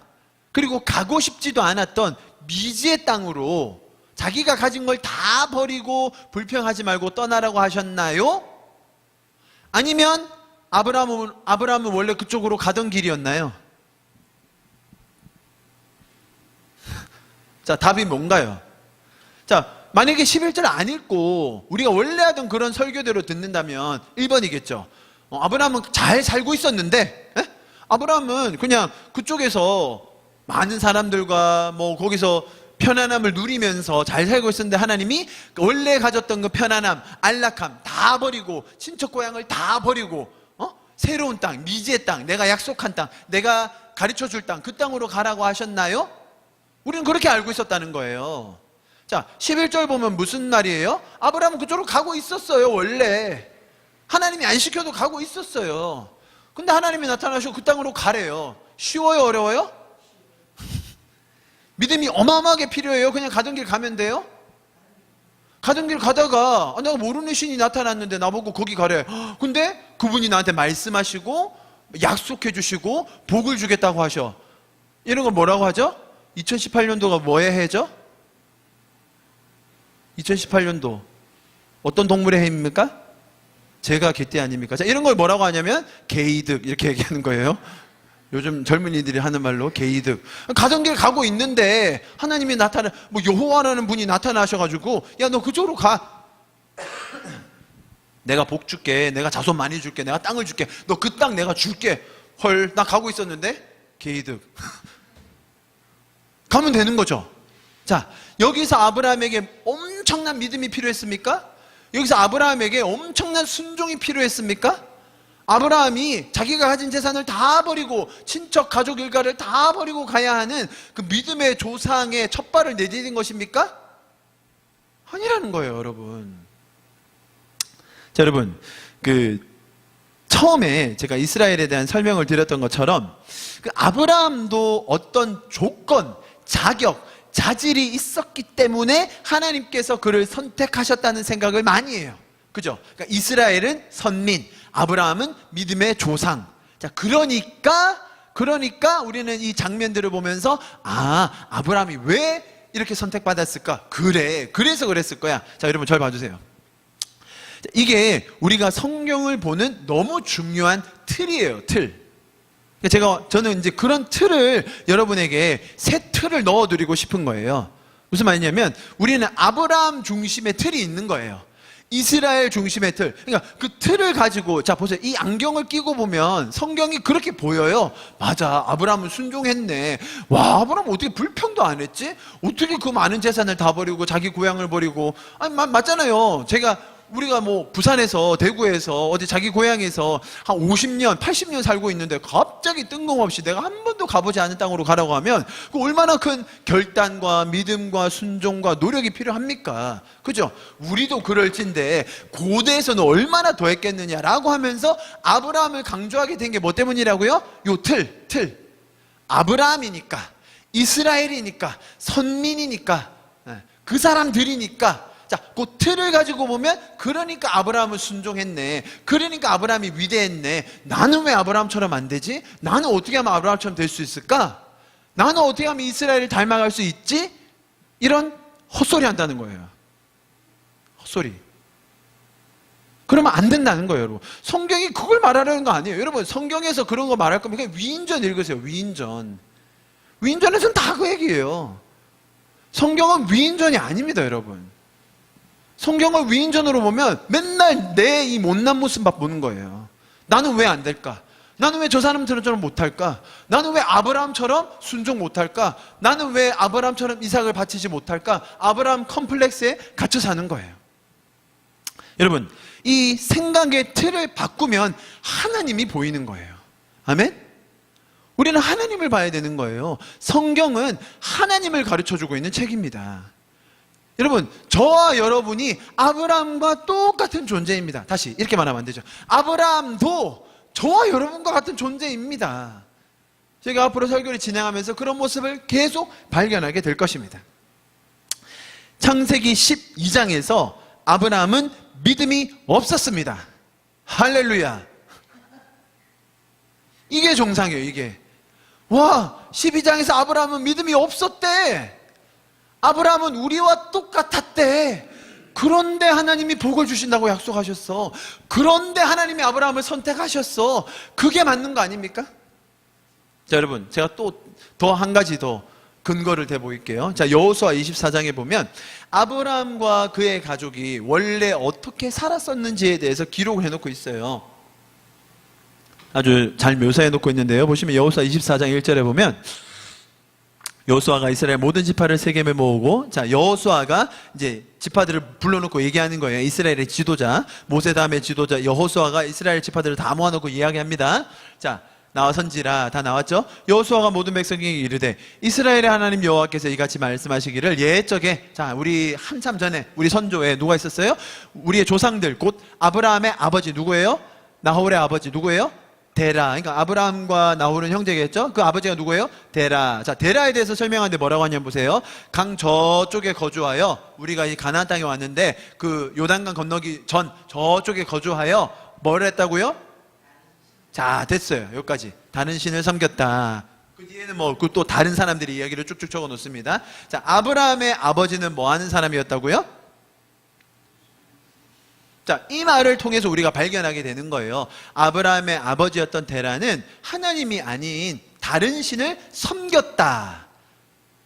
그리고 가고 싶지도 않았던 미지의 땅으로 자기가 가진 걸 다 버리고 불평하지 말고 떠나라고 하셨나요? 아니면 아브라함은 원래 그쪽으로 가던 길이었나요? 자, 답이 뭔가요? 자, 만약에 11절 안 읽고 우리가 원래 하던 그런 설교대로 듣는다면 1번이겠죠. 아브라함은 잘 살고 있었는데, 아브라함은 그냥 그쪽에서 많은 사람들과 뭐 거기서 편안함을 누리면서 잘 살고 있었는데 하나님이 원래 가졌던 그 편안함, 안락함 다 버리고 친척 고향을 다 버리고 새로운 땅, 미지의 땅, 내가 약속한 땅, 내가 가르쳐줄 땅, 그 땅으로 가라고 하셨나요? 우리는 그렇게 알고 있었다는 거예요. 자, 11절 보면 무슨 말이에요? 아브라함은 그쪽으로 가고 있었어요. 원래 하나님이 안 시켜도 가고 있었어요. 근데 하나님이 나타나셔서 그 땅으로 가래요. 쉬워요? 어려워요? 믿음이 어마어마하게 필요해요? 그냥 가던 길 가면 돼요? 가던 길 가다가 내가 모르는 신이 나타났는데 나보고 거기 가래. 근데 그분이 나한테 말씀하시고 약속해 주시고 복을 주겠다고 하셔. 이런 거 뭐라고 하죠? 2018년도가 뭐의 해죠? 2018년도 어떤 동물의 해입니까? 제가 개띠 아닙니까? 자, 이런 걸 뭐라고 하냐면 개이득 이렇게 얘기하는 거예요. 요즘 젊은이들이 하는 말로 개이득. 가던 길 가고 있는데 하나님이 뭐 여호와라는 분이 나타나셔가지고 야, 너 그쪽으로 가. 내가 복 줄게. 내가 자손 많이 줄게. 내가 땅을 줄게. 너 그 땅 내가 줄게. 헐, 나 가고 있었는데 개이득. 가면 되는 거죠. 자, 여기서 아브라함에게 엄청난 믿음이 필요했습니까? 여기서 아브라함에게 엄청난 순종이 필요했습니까? 아브라함이 자기가 가진 재산을 다 버리고 친척 가족 일가를 다 버리고 가야 하는 그 믿음의 조상의 첫 발을 내디딘 것입니까? 아니라는 거예요, 여러분. 자, 여러분, 처음에 제가 이스라엘에 대한 설명을 드렸던 것처럼 아브라함도 어떤 조건, 자격, 자질이 있었기 때문에 하나님께서 그를 선택하셨다는 생각을 많이 해요. 그죠? 그러니까 이스라엘은 선민, 아브라함은 믿음의 조상. 자, 그러니까 우리는 이 장면들을 보면서 아브라함이 왜 이렇게 선택받았을까? 그래서 그랬을 거야. 자, 여러분 절 봐주세요. 이게 우리가 성경을 보는 너무 중요한 틀이에요. 틀. 저는 이제 그런 틀을 여러분에게 새 틀을 넣어드리고 싶은 거예요. 무슨 말이냐면 우리는 아브라함 중심의 틀이 있는 거예요. 이스라엘 중심의 틀. 그러니까 그 틀을 가지고, 자, 보세요. 이 안경을 끼고 보면 성경이 그렇게 보여요. 맞아. 아브라함은 순종했네. 와, 아브라함 어떻게 불평도 안 했지? 어떻게 그 많은 재산을 다 버리고 자기 고향을 버리고. 아니, 맞잖아요. 우리가 뭐 부산에서 대구에서 어디 자기 고향에서 한 50년, 80년 살고 있는데 갑자기 뜬금없이 내가 한 번도 가보지 않은 땅으로 가라고 하면 그 얼마나 큰 결단과 믿음과 순종과 노력이 필요합니까? 그죠? 우리도 그럴진데 고대에서는 얼마나 더 했겠느냐라고 하면서 아브라함을 강조하게 된 게 뭐 때문이라고요? 요 틀. 아브라함이니까, 이스라엘이니까, 선민이니까, 그 사람들이니까. 자, 그 틀을 가지고 보면 그러니까 아브라함은 순종했네. 그러니까 아브라함이 위대했네. 나는 왜 아브라함처럼 안 되지? 나는 어떻게 하면 아브라함처럼 될 수 있을까? 나는 어떻게 하면 이스라엘을 닮아갈 수 있지? 이런 헛소리 한다는 거예요. 헛소리. 그러면 안 된다는 거예요, 여러분. 성경이 그걸 말하려는 거 아니에요. 여러분, 성경에서 그런 거 말할 거면 그냥 위인전 읽으세요. 위인전. 위인전에서는 다 그 얘기예요. 성경은 위인전이 아닙니다, 여러분. 성경을 위인전으로 보면 맨날 내 이 못난 모습만 보는 거예요. 나는 왜 안 될까? 나는 왜 저 사람처럼 못할까? 나는 왜 아브라함처럼 순종 못할까? 나는 왜 아브라함처럼 이삭을 바치지 못할까? 아브라함 컴플렉스에 갇혀 사는 거예요. 여러분, 이 생각의 틀을 바꾸면 하나님이 보이는 거예요. 아멘? 우리는 하나님을 봐야 되는 거예요. 성경은 하나님을 가르쳐주고 있는 책입니다. 여러분, 저와 여러분이 아브라함과 똑같은 존재입니다. 다시 이렇게 말하면 안 되죠. 아브라함도 저와 여러분과 같은 존재입니다. 제가 앞으로 설교를 진행하면서 그런 모습을 계속 발견하게 될 것입니다. 창세기 12장에서 아브라함은 믿음이 없었습니다. 할렐루야. 이게 정상이에요. 이게. 와, 12장에서 아브라함은 믿음이 없었대. 아브라함은 우리와 똑같았대. 그런데 하나님이 복을 주신다고 약속하셨어. 그런데 하나님이 아브라함을 선택하셨어. 그게 맞는 거 아닙니까? 자, 여러분, 제가 또 더 한 가지 더 근거를 대보일게요. 자, 여호수아 24장에 보면 아브라함과 그의 가족이 원래 어떻게 살았었는지에 대해서 기록을 해놓고 있어요. 아주 잘 묘사해 놓고 있는데요. 보시면 여호수아 24장 1절에 보면 여호수아가 이스라엘 모든 지파를 세겜에 모으고, 자, 여호수아가 이제 지파들을 불러놓고 얘기하는 거예요. 이스라엘의 지도자, 모세 다음의 지도자 여호수아가 이스라엘 지파들을 다 모아놓고 이야기합니다. 자, 나와 선지라, 다 나왔죠? 여호수아가 모든 백성에게 이르되 이스라엘의 하나님 여호와께서 이같이 말씀하시기를, 옛적에, 자, 우리 한참 전에 우리 선조에 누가 있었어요? 우리의 조상들, 곧 아브라함의 아버지 누구예요? 나홀의 아버지 누구예요? 데라. 그러니까 아브라함과 나홀은 형제겠죠? 그 아버지가 누구예요? 데라. 자, 데라에 대해서 설명하는데 뭐라고 하냐면 보세요. 강 저쪽에 거주하여, 우리가 이 가나안 땅에 왔는데 그 요단강 건너기 전 저쪽에 거주하여 뭘 했다고요? 자, 됐어요. 여기까지. 다른 신을 섬겼다. 그 뒤에는 뭐 또 다른 사람들이 이야기를 쭉쭉 적어 놓습니다. 자, 아브라함의 아버지는 뭐 하는 사람이었다고요? 자, 이 말을 통해서 우리가 발견하게 되는 거예요. 아브라함의 아버지였던 데라는 하나님이 아닌 다른 신을 섬겼다.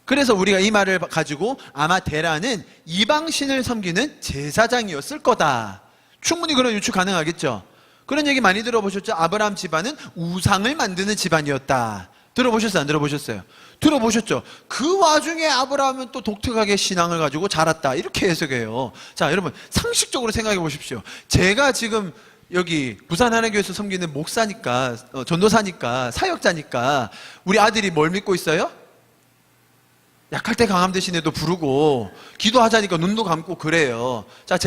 그래서 우리가 이 말을 가지고 아마 데라는 이방신을 섬기는 제사장이었을 거다. 충분히 그런 유추 가능하겠죠. 그런 얘기 많이 들어보셨죠? 아브라함 집안은 우상을 만드는 집안이었다. 들어보셨어요? 안 들어보셨어요? 들어보셨죠? 그 와중에 아브라함은 또 독특하게 신앙을 가지고 자랐다. 이렇게 해석해요. 자, 여러분 상식적으로 생각해 보십시오. 제가 지금 여기 부산 하나교회에서 섬기는 목사니까, 전도사니까, 사역자니까 우리 아들이 뭘 믿고 있어요? 약할 때 강함 대신에도 부르고 기도하자니까 눈도 감고 그래요. 자,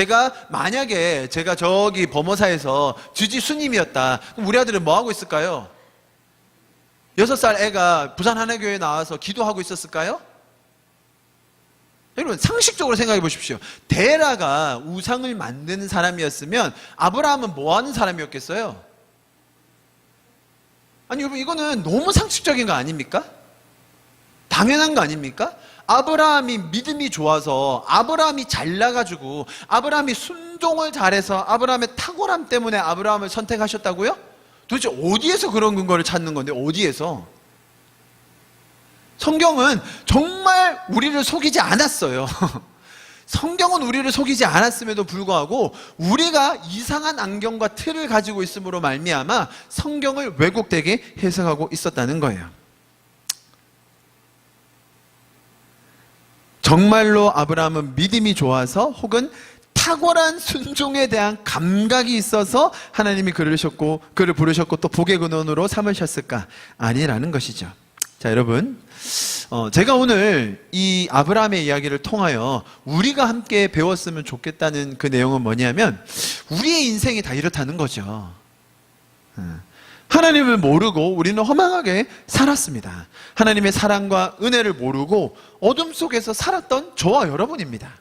만약에 제가 저기 범어사에서 지지 스님이었다. 그럼 우리 아들은 뭐 하고 있을까요? 6살 애가 부산 하나교회에 나와서 기도하고 있었을까요? 여러분 상식적으로 생각해 보십시오. 데라가 우상을 만드는 사람이었으면 아브라함은 뭐 하는 사람이었겠어요? 아니 여러분, 이거는 너무 상식적인 거 아닙니까? 당연한 거 아닙니까? 아브라함이 믿음이 좋아서, 아브라함이 잘나가지고, 아브라함이 순종을 잘해서, 아브라함의 탁월함 때문에 아브라함을 선택하셨다고요? 도대체 어디에서 그런 근거를 찾는 건데, 어디에서? 성경은 정말 우리를 속이지 않았어요. 성경은 우리를 속이지 않았음에도 불구하고 우리가 이상한 안경과 틀을 가지고 있음으로 말미암아 성경을 왜곡되게 해석하고 있었다는 거예요. 정말로 아브라함은 믿음이 좋아서, 혹은 탁월한 순종에 대한 감각이 있어서 하나님이 그를 부르셨고 또 복의 근원으로 삼으셨을까? 아니라는 것이죠. 자, 여러분, 제가 오늘 이 아브라함의 이야기를 통하여 우리가 함께 배웠으면 좋겠다는 그 내용은 뭐냐면, 우리의 인생이 다 이렇다는 거죠. 하나님을 모르고 우리는 허망하게 살았습니다. 하나님의 사랑과 은혜를 모르고 어둠 속에서 살았던 저와 여러분입니다.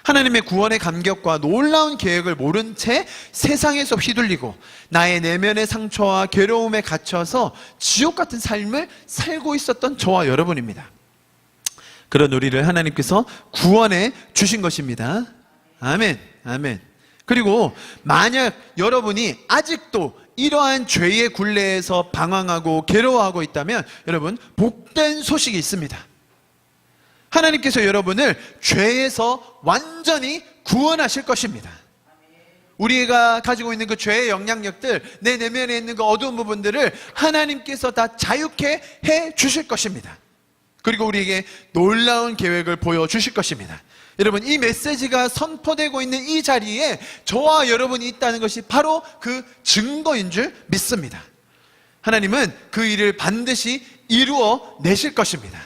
하나님의 구원의 감격과 놀라운 계획을 모른 채 세상에서 휘둘리고 나의 내면의 상처와 괴로움에 갇혀서 지옥 같은 삶을 살고 있었던 저와 여러분입니다. 그런 우리를 하나님께서 구원해 주신 것입니다. 아멘, 아멘. 그리고 만약 여러분이 아직도 이러한 죄의 굴레에서 방황하고 괴로워하고 있다면 여러분, 복된 소식이 있습니다. 하나님께서 여러분을 죄에서 완전히 구원하실 것입니다. 우리가 가지고 있는 그 죄의 영향력들, 내 내면에 있는 그 어두운 부분들을 하나님께서 다 자유케 해 주실 것입니다. 그리고 우리에게 놀라운 계획을 보여주실 것입니다. 여러분, 이 메시지가 선포되고 있는 이 자리에 저와 여러분이 있다는 것이 바로 그 증거인 줄 믿습니다. 하나님은 그 일을 반드시 이루어 내실 것입니다.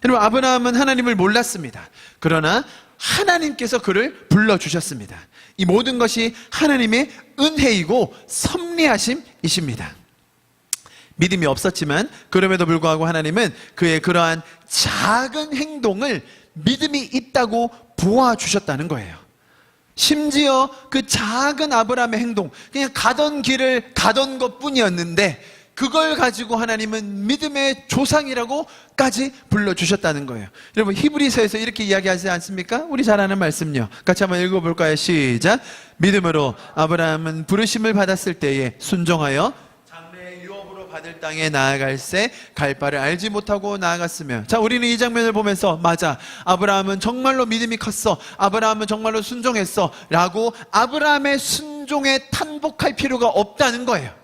여러분, 아브라함은 하나님을 몰랐습니다. 그러나 하나님께서 그를 불러주셨습니다. 이 모든 것이 하나님의 은혜이고 섭리하심이십니다. 믿음이 없었지만 그럼에도 불구하고 하나님은 그의 그러한 작은 행동을 믿음이 있다고 보아주셨다는 거예요. 심지어 그 작은 아브라함의 행동, 그냥 가던 길을 가던 것 뿐이었는데 그걸 가지고 하나님은 믿음의 조상이라고까지 불러주셨다는 거예요. 여러분, 히브리서에서 이렇게 이야기하지 않습니까? 우리 잘 아는 말씀요. 같이 한번 읽어볼까요? 시작. 믿음으로 아브라함은 부르심을 받았을 때에 순종하여 장래의 유업으로 받을 땅에 나아갈새 갈 바를 알지 못하고 나아갔으며. 자, 우리는 이 장면을 보면서 맞아, 아브라함은 정말로 믿음이 컸어, 아브라함은 정말로 순종했어 라고 아브라함의 순종을 종에 탄복할 필요가 없다는 거예요.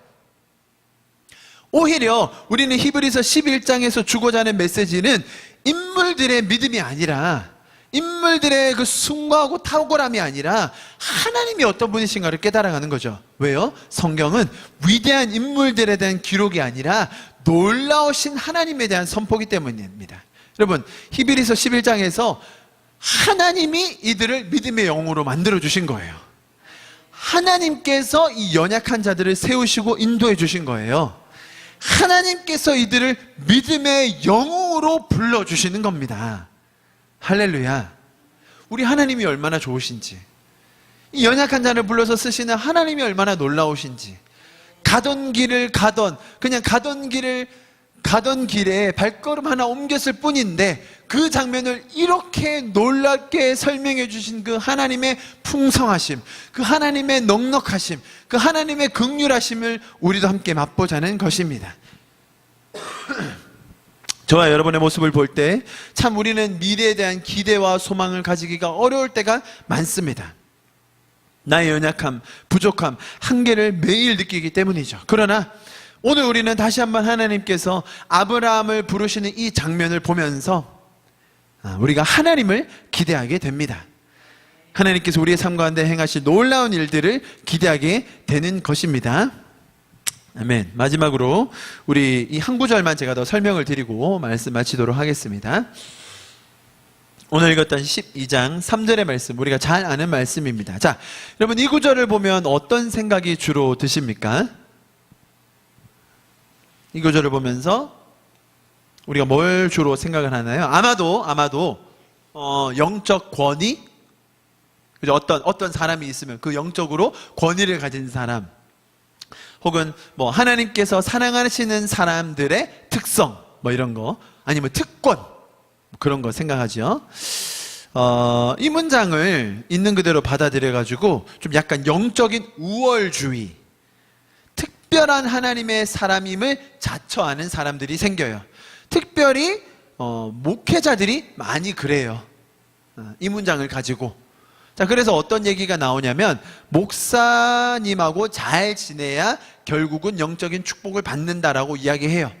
오히려 우리는 히브리서 11장에서 주고자 하는 메시지는 인물들의 믿음이 아니라, 인물들의 그 숭고하고 탁월함이 아니라 하나님이 어떤 분이신가를 깨달아가는 거죠. 왜요? 성경은 위대한 인물들에 대한 기록이 아니라 놀라우신 하나님에 대한 선포기 때문입니다. 여러분, 히브리서 11장에서 하나님이 이들을 믿음의 영으로 만들어 주신 거예요. 하나님께서 이 연약한 자들을 세우시고 인도해 주신 거예요. 하나님께서 이들을 믿음의 영웅으로 불러주시는 겁니다. 할렐루야. 우리 하나님이 얼마나 좋으신지, 이 연약한 자를 불러서 쓰시는 하나님이 얼마나 놀라우신지, 가던 길에 발걸음 하나 옮겼을 뿐인데 그 장면을 이렇게 놀랍게 설명해 주신 그 하나님의 풍성하심, 그 하나님의 넉넉하심, 그 하나님의 긍휼하심을 우리도 함께 맛보자는 것입니다. 저와 여러분의 모습을 볼 때 참 우리는 미래에 대한 기대와 소망을 가지기가 어려울 때가 많습니다. 나의 연약함, 부족함, 한계를 매일 느끼기 때문이죠. 그러나 오늘 우리는 다시 한번 하나님께서 아브라함을 부르시는 이 장면을 보면서 우리가 하나님을 기대하게 됩니다. 하나님께서 우리의 삶 가운데 행하실 놀라운 일들을 기대하게 되는 것입니다. 아멘. 마지막으로 우리 이 한 구절만 제가 더 설명을 드리고 말씀 마치도록 하겠습니다. 오늘 읽었던 12장 3절의 말씀, 우리가 잘 아는 말씀입니다. 자, 여러분, 이 구절을 보면 어떤 생각이 주로 드십니까? 이 구절을 보면서 우리가 뭘 주로 생각을 하나요? 아마도 영적 권위, 그죠? 어떤 사람이 있으면 그 영적으로 권위를 가진 사람, 혹은 하나님께서 사랑하시는 사람들의 특성, 이런 거, 아니면 특권, 그런 거 생각하죠. 이 문장을 있는 그대로 받아들여가지고 좀 약간 영적인 우월주의, 특별한 하나님의 사람임을 자처하는 사람들이 생겨요. 특별히 목회자들이 많이 그래요. 이 문장을 가지고. 자, 그래서 어떤 얘기가 나오냐면, 목사님하고 잘 지내야 결국은 영적인 축복을 받는다라고 이야기해요.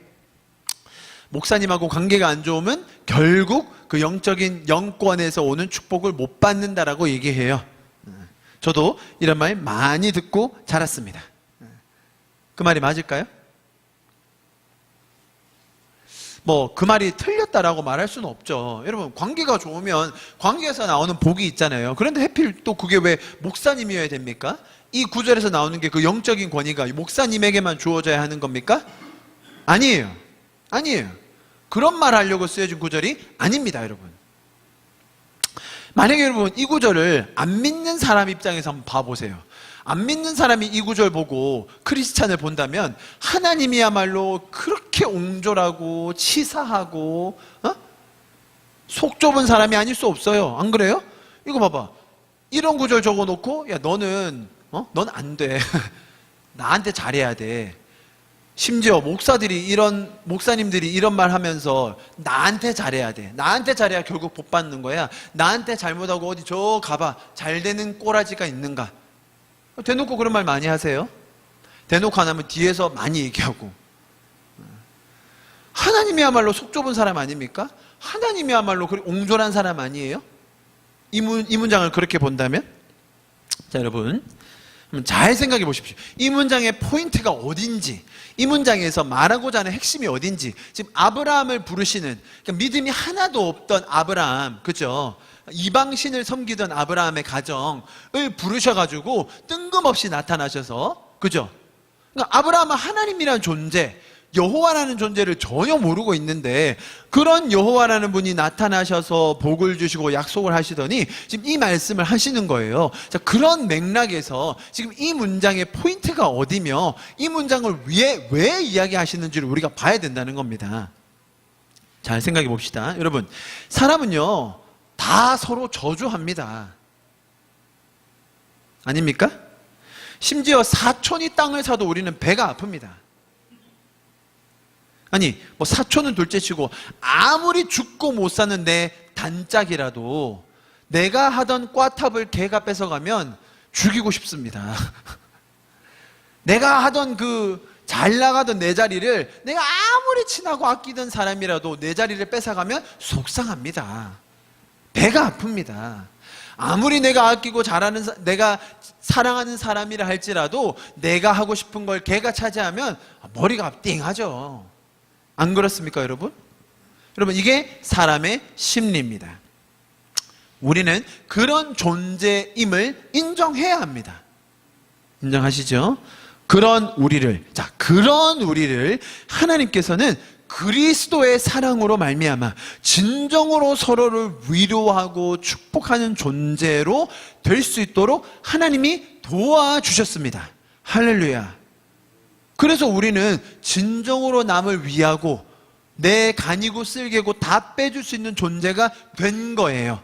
목사님하고 관계가 안 좋으면 결국 그 영적인 영권에서 오는 축복을 못 받는다라고 얘기해요. 저도 이런 말 많이 듣고 자랐습니다. 그 말이 맞을까요? 그 말이 틀렸다라고 말할 수는 없죠. 여러분, 관계가 좋으면 관계에서 나오는 복이 있잖아요. 그런데 하필 또 그게 왜 목사님이어야 됩니까? 이 구절에서 나오는 게 그 영적인 권위가 목사님에게만 주어져야 하는 겁니까? 아니에요. 그런 말 하려고 쓰여진 구절이 아닙니다, 여러분. 만약에 여러분 이 구절을 안 믿는 사람 입장에서 한번 봐보세요. 안 믿는 사람이 이 구절 보고 크리스찬을 본다면 하나님이야말로 그렇게 옹졸하고 치사하고 속 좁은 사람이 아닐 수 없어요. 안 그래요? 이거 봐봐. 이런 구절 적어놓고, 야, 넌 안 돼. 나한테 잘해야 돼. 심지어 목사님들이 이런 말 하면서 나한테 잘해야 돼. 나한테 잘해야 결국 복 받는 거야. 나한테 잘못하고 어디 저 가봐. 잘 되는 꼬라지가 있는가? 대놓고 그런 말 많이 하세요. 대놓고 안 하면 뒤에서 많이 얘기하고. 하나님이야말로 속 좁은 사람 아닙니까? 하나님이야말로 옹졸한 사람 아니에요? 이 문장을 그렇게 본다면? 자, 여러분, 잘 생각해 보십시오. 이 문장의 포인트가 어딘지, 이 문장에서 말하고자 하는 핵심이 어딘지. 지금 아브라함을 부르시는, 그러니까 믿음이 하나도 없던 아브라함, 그죠? 이방신을 섬기던 아브라함의 가정을 부르셔가지고 뜬금없이 나타나셔서, 그죠? 그러니까 아브라함은 하나님이라는 존재, 여호와라는 존재를 전혀 모르고 있는데, 그런 여호와라는 분이 나타나셔서 복을 주시고 약속을 하시더니 지금 이 말씀을 하시는 거예요. 자, 그런 맥락에서 지금 이 문장의 포인트가 어디며 이 문장을 왜 이야기하시는지를 우리가 봐야 된다는 겁니다. 잘 생각해 봅시다. 여러분, 사람은요 다 서로 저주합니다. 아닙니까? 심지어 사촌이 땅을 사도 우리는 배가 아픕니다. 아니, 사촌은 둘째치고 아무리 죽고 못 사는 내 단짝이라도 내가 하던 꽈탑을 걔가 뺏어가면 죽이고 싶습니다. 내가 하던 잘 나가던 내 자리를 내가 아무리 친하고 아끼던 사람이라도 내 자리를 뺏어가면 속상합니다. 배가 아픕니다. 아무리 내가 아끼고 내가 사랑하는 사람이라 할지라도 내가 하고 싶은 걸 걔가 차지하면 머리가 띵하죠. 안 그렇습니까, 여러분? 여러분, 이게 사람의 심리입니다. 우리는 그런 존재임을 인정해야 합니다. 인정하시죠? 그런 우리를 하나님께서는 그리스도의 사랑으로 말미암아 진정으로 서로를 위로하고 축복하는 존재로 될 수 있도록 하나님이 도와주셨습니다. 할렐루야. 그래서 우리는 진정으로 남을 위하고 내 간이고 쓸개고 다 빼줄 수 있는 존재가 된 거예요.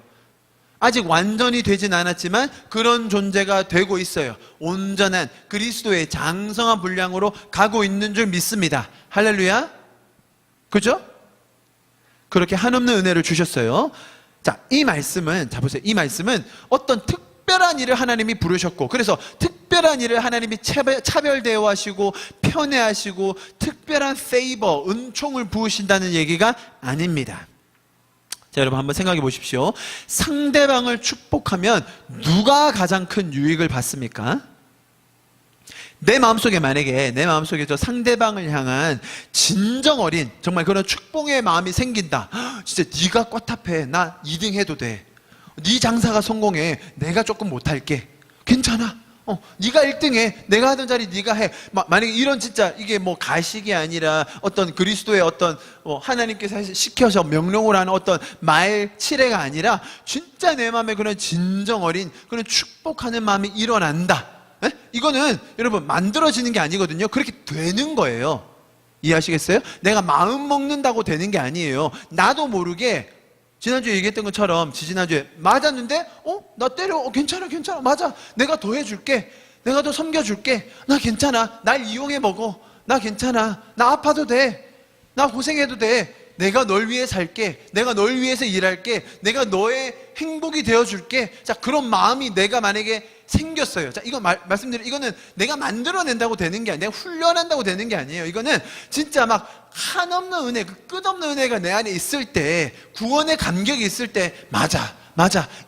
아직 완전히 되진 않았지만 그런 존재가 되고 있어요. 온전한 그리스도의 장성한 분량으로 가고 있는 줄 믿습니다. 할렐루야. 그죠? 그렇게 한없는 은혜를 주셨어요. 자, 이 말씀은 어떤 특별한 일을 하나님이 부르셨고, 그래서 특별한 일을 하나님이 차별 대우하시고 편애하시고 특별한 페이버, 은총을 부으신다는 얘기가 아닙니다. 자, 여러분 한번 생각해 보십시오. 상대방을 축복하면 누가 가장 큰 유익을 받습니까? 만약에 내 마음속에 저 상대방을 향한 진정 어린 정말 그런 축복의 마음이 생긴다. 진짜 네가 꽈탑해. 나 2등 해도 돼. 네 장사가 성공해. 내가 조금 못할게. 괜찮아. 네가 1등해. 내가 하던 자리 네가 해. 만약에 이런 진짜 이게 뭐 가식이 아니라 어떤 그리스도의 어떤 하나님께서 시켜서 명령을 하는 어떤 말치레가 아니라 진짜 내 마음에 그런 진정 어린 그런 축복하는 마음이 일어난다. 이거는 여러분 만들어지는 게 아니거든요. 그렇게 되는 거예요. 이해하시겠어요? 내가 마음 먹는다고 되는 게 아니에요. 나도 모르게 지난주에 얘기했던 것처럼 지지난주에 맞았는데 나 때려. 괜찮아 맞아. 내가 더 해줄게. 내가 더 섬겨줄게. 나 괜찮아. 날 이용해 먹어. 나 괜찮아. 나 아파도 돼. 나 고생해도 돼. 내가 널 위해 살게. 내가 널 위해서 일할게. 내가 너의 행복이 되어줄게. 자, 그런 마음이 내가 만약에 생겼어요. 자, 이거 말씀드리면 이거는 내가 만들어낸다고 되는 게 아니에요. 내가 훈련한다고 되는 게 아니에요. 이거는 진짜 막 한없는 은혜, 끝없는 은혜가 내 안에 있을 때, 구원의 감격이 있을 때, 맞아.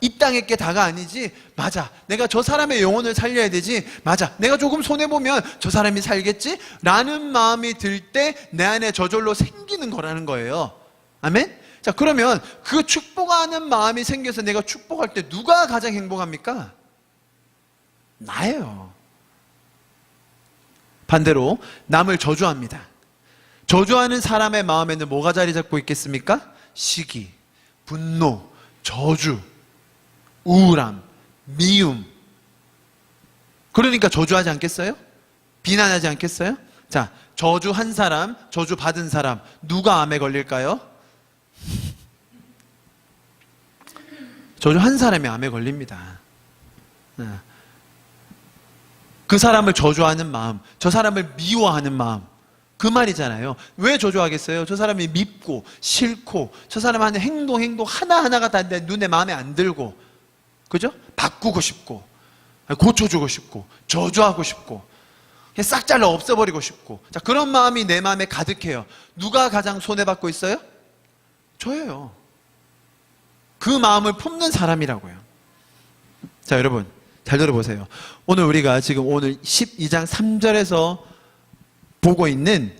이 땅의 게 다가 아니지. 맞아. 내가 저 사람의 영혼을 살려야 되지. 맞아. 내가 조금 손해보면 저 사람이 살겠지? 라는 마음이 들 때 내 안에 저절로 생기는 거라는 거예요. 아멘? 자, 그러면 그 축복하는 마음이 생겨서 내가 축복할 때 누가 가장 행복합니까? 나예요. 반대로 남을 저주합니다. 저주하는 사람의 마음에는 뭐가 자리 잡고 있겠습니까? 시기, 분노, 저주, 우울함, 미움. 그러니까 저주하지 않겠어요? 비난하지 않겠어요? 자, 저주한 사람, 저주 받은 사람, 누가 암에 걸릴까요? 저주한 사람이 암에 걸립니다. 그 사람을 저주하는 마음, 저 사람을 미워하는 마음, 그 말이잖아요. 왜 저주하겠어요? 저 사람이 밉고 싫고 저 사람 하는 행동 하나하나가 다 내 눈에 마음에 안 들고, 그죠? 바꾸고 싶고 고쳐주고 싶고 저주하고 싶고 그냥 싹 잘라 없애버리고 싶고. 자, 그런 마음이 내 마음에 가득해요. 누가 가장 손해받고 있어요? 저예요. 그 마음을 품는 사람이라고요. 자, 여러분 잘 들어보세요. 오늘 12장 3절에서 보고 있는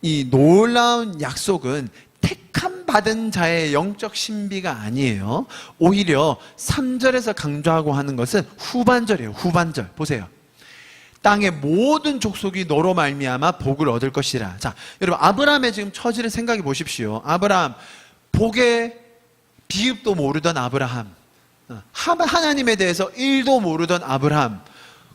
이 놀라운 약속은 택함 받은 자의 영적 신비가 아니에요. 오히려 3절에서 강조하고 하는 것은 후반절이에요. 후반절 보세요. 땅의 모든 족속이 너로 말미암아 복을 얻을 것이라. 자, 여러분 아브라함의 지금 처지를 생각해 보십시오. 아브라함, 복의 비읍도 모르던 아브라함, 하나님에 대해서 1도 모르던 아브라함.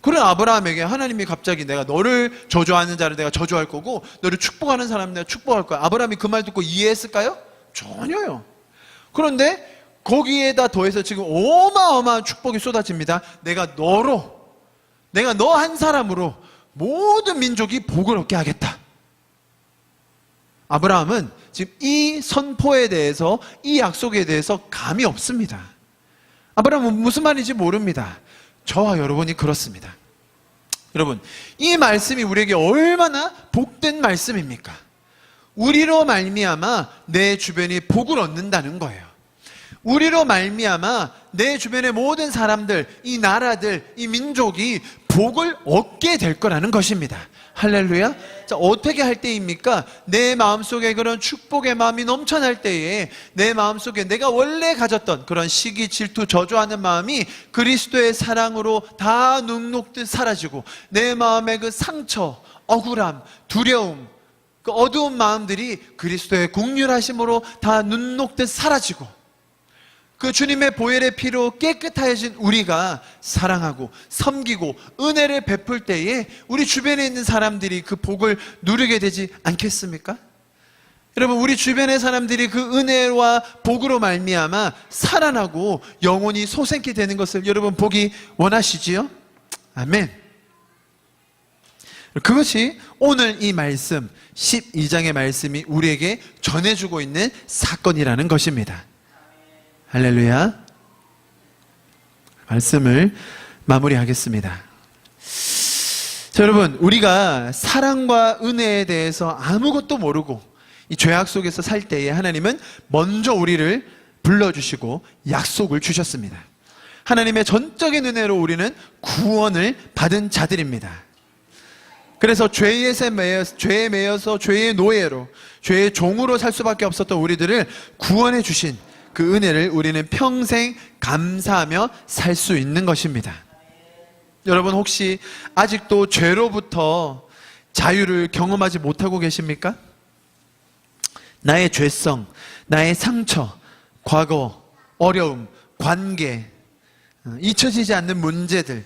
그런 아브라함에게 하나님이 갑자기 내가 너를 저주하는 자를 내가 저주할 거고 너를 축복하는 사람을 내가 축복할 거야. 아브라함이 그 말 듣고 이해했을까요? 전혀요. 그런데 거기에다 더해서 지금 어마어마한 축복이 쏟아집니다. 내가 너 한 사람으로 모든 민족이 복을 얻게 하겠다. 아브라함은 지금 이 선포에 대해서, 이 약속에 대해서 감이 없습니다. 아브라함은 무슨 말인지 모릅니다. 저와 여러분이 그렇습니다. 여러분, 이 말씀이 우리에게 얼마나 복된 말씀입니까? 우리로 말미암아 내 주변이 복을 얻는다는 거예요. 우리로 말미암아 내 주변의 모든 사람들, 이 나라들, 이 민족이 복을 얻게 될 거라는 것입니다. 할렐루야. 자, 어떻게 할 때입니까? 내 마음속에 그런 축복의 마음이 넘쳐날 때에 내 마음속에 내가 원래 가졌던 그런 시기, 질투, 저주하는 마음이 그리스도의 사랑으로 다 눅눅듯 사라지고 내 마음의 그 상처, 억울함, 두려움, 그 어두운 마음들이 그리스도의 긍휼하심으로 다 눈녹듯 사라지고 그 주님의 보혈의 피로 깨끗해진 우리가 사랑하고 섬기고 은혜를 베풀 때에 우리 주변에 있는 사람들이 그 복을 누리게 되지 않겠습니까? 여러분, 우리 주변의 사람들이 그 은혜와 복으로 말미암아 살아나고 영혼이 솟게 되는 것을 여러분 보기 원하시지요? 아멘. 그것이 오늘 이 말씀 12장의 말씀이 우리에게 전해주고 있는 사건이라는 것입니다. 할렐루야. 말씀을 마무리하겠습니다. 자, 여러분, 우리가 사랑과 은혜에 대해서 아무것도 모르고 이 죄악 속에서 살 때에 하나님은 먼저 우리를 불러주시고 약속을 주셨습니다. 하나님의 전적인 은혜로 우리는 구원을 받은 자들입니다. 그래서 죄에 매여서 죄의 노예로, 죄의 종으로 살 수밖에 없었던 우리들을 구원해 주신 그 은혜를 우리는 평생 감사하며 살 수 있는 것입니다. 여러분, 혹시 아직도 죄로부터 자유를 경험하지 못하고 계십니까? 나의 죄성, 나의 상처, 과거, 어려움, 관계, 잊혀지지 않는 문제들,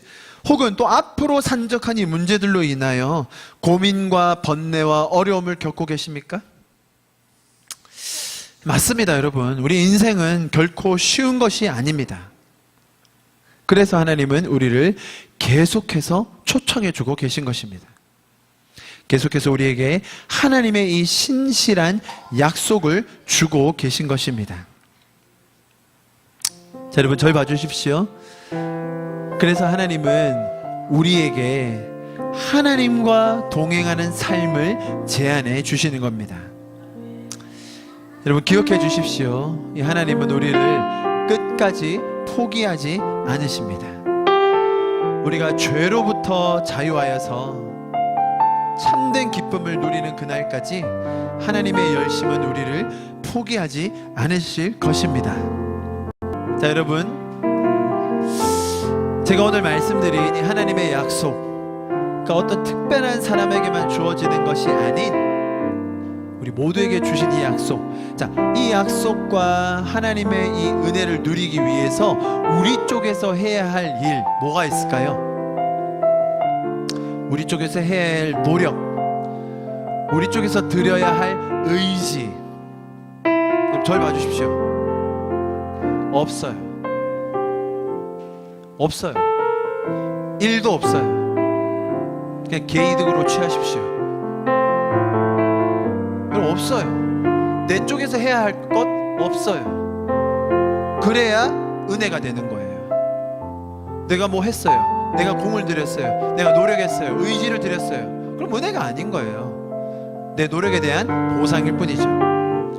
혹은 또 앞으로 산적한 이 문제들로 인하여 고민과 번뇌와 어려움을 겪고 계십니까? 맞습니다, 여러분. 우리 인생은 결코 쉬운 것이 아닙니다. 그래서 하나님은 우리를 계속해서 초청해주고 계신 것입니다. 계속해서 우리에게 하나님의 이 신실한 약속을 주고 계신 것입니다. 자, 여러분, 저를 봐주십시오. 그래서 하나님은 우리에게 하나님과 동행하는 삶을 제안해 주시는 겁니다. 여러분, 기억해 주십시오. 이 하나님은 우리를 끝까지 포기하지 않으십니다. 우리가 죄로부터 자유하여서 참된 기쁨을 누리는 그날까지 하나님의 열심은 우리를 포기하지 않으실 것입니다. 자, 여러분, 제가 오늘 말씀드린 이 하나님의 약속, 그러니까 어떤 특별한 사람에게만 주어지는 것이 아닌 우리 모두에게 주신 이 약속, 자, 이 약속과 하나님의 이 은혜를 누리기 위해서 우리 쪽에서 해야 할 일 뭐가 있을까요? 우리 쪽에서 해야 할 노력, 우리 쪽에서 드려야 할 의지, 저를 봐주십시오. 없어요. 없어요. 1도 없어요. 그냥 개이득으로 취하십시오. 여러분, 없어요. 내 쪽에서 해야 할 것 없어요. 그래야 은혜가 되는 거예요. 내가 뭐 했어요, 내가 공을 들였어요, 내가 노력했어요, 의지를 들였어요, 그럼 은혜가 아닌 거예요. 내 노력에 대한 보상일 뿐이죠.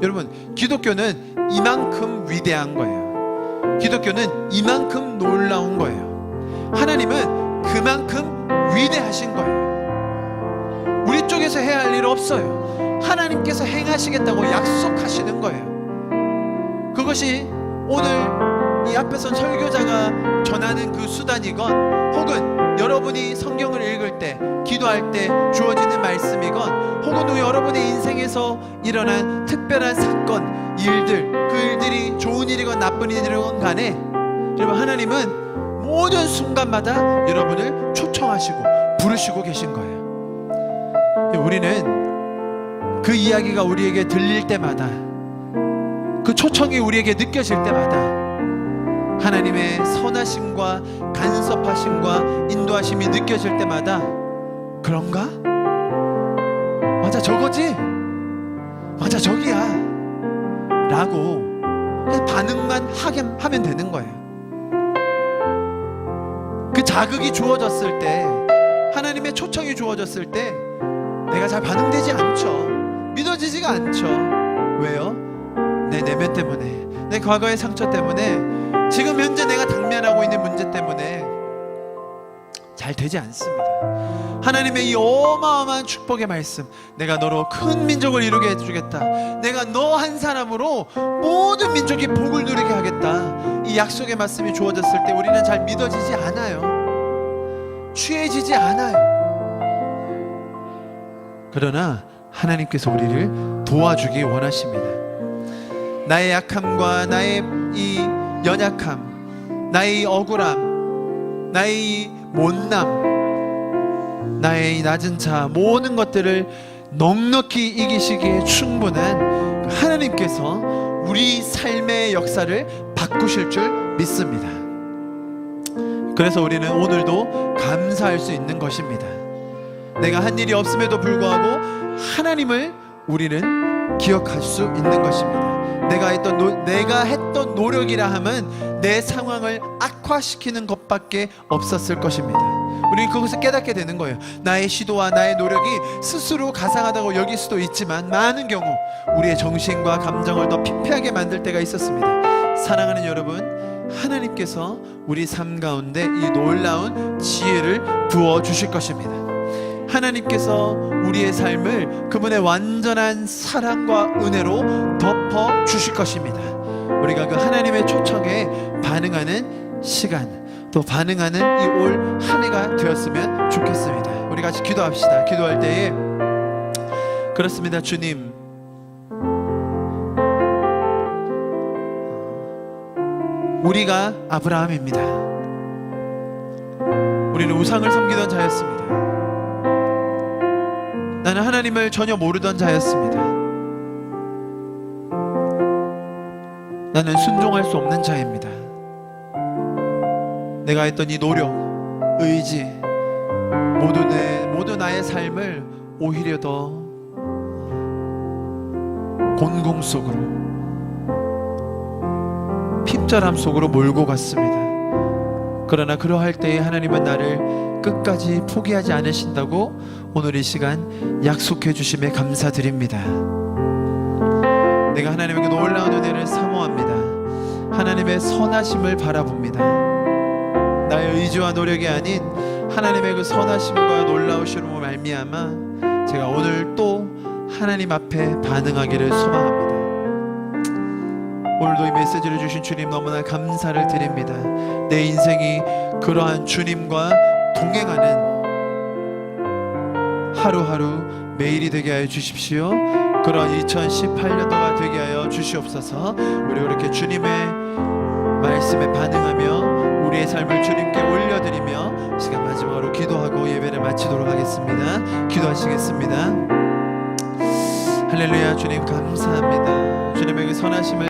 여러분, 기독교는 이만큼 위대한 거예요. 기독교는 이만큼 놀라운 거예요. 하나님은 그만큼 위대하신 거예요. 우리 쪽에서 해야 할 일 없어요. 하나님께서 행하시겠다고 약속하시는 거예요. 그것이 오늘 이 앞에서 설교자가 전하는 그 수단이건, 혹은 여러분이 성경을 읽을 때, 기도할 때 주어지는 말씀이건, 혹은 또 여러분의 인생에서 일어난 특별한 사건, 일들, 그 일들이 좋은 일이건 나쁜 일이건 간에 여러분, 하나님은 모든 순간마다 여러분을 초청하시고 부르시고 계신 거예요. 우리는 그 이야기가 우리에게 들릴 때마다, 그 초청이 우리에게 느껴질 때마다 하나님의 선하심과 간섭하심과 인도하심이 느껴질 때마다, 그런가? 맞아, 저거지? 맞아, 저기야 라고 반응만 하면 되는 거예요. 그 자극이 주어졌을 때 하나님의 초청이 주어졌을 때 내가 잘 반응되지 않죠. 믿어지지가 않죠. 왜요? 내 내면 때문에, 내 과거의 상처 때문에, 지금 현재 내가 당면하고 있는 문제 때문에 잘 되지 않습니다. 하나님의 이 어마어마한 축복의 말씀, 내가 너로 큰 민족을 이루게 해주겠다, 내가 너 한 사람으로 모든 민족이 복을 누리게 하겠다, 이 약속의 말씀이 주어졌을 때 우리는 잘 믿어지지 않아요. 취해지지 않아요. 그러나 하나님께서 우리를 도와주기 원하십니다. 나의 약함과 나의 이 연약함, 나의 이 억울함, 나의 이 못남, 나의 이 낮은 자, 모든 것들을 넉넉히 이기시기에 충분한 하나님께서 우리 삶의 역사를 바꾸실 줄 믿습니다. 그래서 우리는 오늘도 감사할 수 있는 것입니다. 내가 한 일이 없음에도 불구하고 하나님을 우리는 기억할 수 있는 것입니다. 내가 했던 노력이라 함은 내 상황을 악화시키는 것밖에 없었을 것입니다. 우리는 그것을 깨닫게 되는 거예요. 나의 시도와 나의 노력이 스스로 가상하다고 여길 수도 있지만 많은 경우 우리의 정신과 감정을 더 피폐하게 만들 때가 있었습니다. 사랑하는 여러분, 하나님께서 우리 삶 가운데 이 놀라운 지혜를 부어 주실 것입니다. 하나님께서 우리의 삶을 그분의 완전한 사랑과 은혜로 덮어 주실 것입니다. 우리가 그 하나님의 초청에 반응하는 시간, 또 반응하는 이 올 한 해가 되었으면 좋겠습니다. 우리 같이 기도합시다. 기도할 때에 그렇습니다. 주님, 우리가 아브라함입니다. 우리는 우상을 섬기던 자였습니다. 나는 하나님을 전혀 모르던 자였습니다. 나는 순종할 수 없는 자입니다. 내가 했던 이 노력, 의지, 모두 나의 삶을 오히려 더 곤궁 속으로, 핍절함 속으로 몰고 갔습니다. 그러나 그러할 때에 하나님은 나를 끝까지 포기하지 않으신다고 오늘 이 시간 약속해 주심에 감사드립니다. 내가 하나님의 그 놀라운 은혜를 사모합니다. 하나님의 선하심을 바라봅니다. 나의 의지와 노력이 아닌 하나님의 그 선하심과 놀라우심으로 말미암아 제가 오늘 또 하나님 앞에 반응하기를 소망합니다. 오늘도 이 메시지를 주신 주님 너무나 감사를 드립니다. 내 인생이 그러한 주님과 동행하는 하루하루 매일이 되게 하여 주십시오. 그런 2018년도가 되게 하여 주시옵소서. 우리 이렇게 주님의 말씀에 반응하며 우리의 삶을 주님께 올려드리며 시간 마지막으로 기도하고 예배를 마치도록 하겠습니다. 기도하시겠습니다. 할렐루야. 주님 감사합니다. 주님의 그 선하심을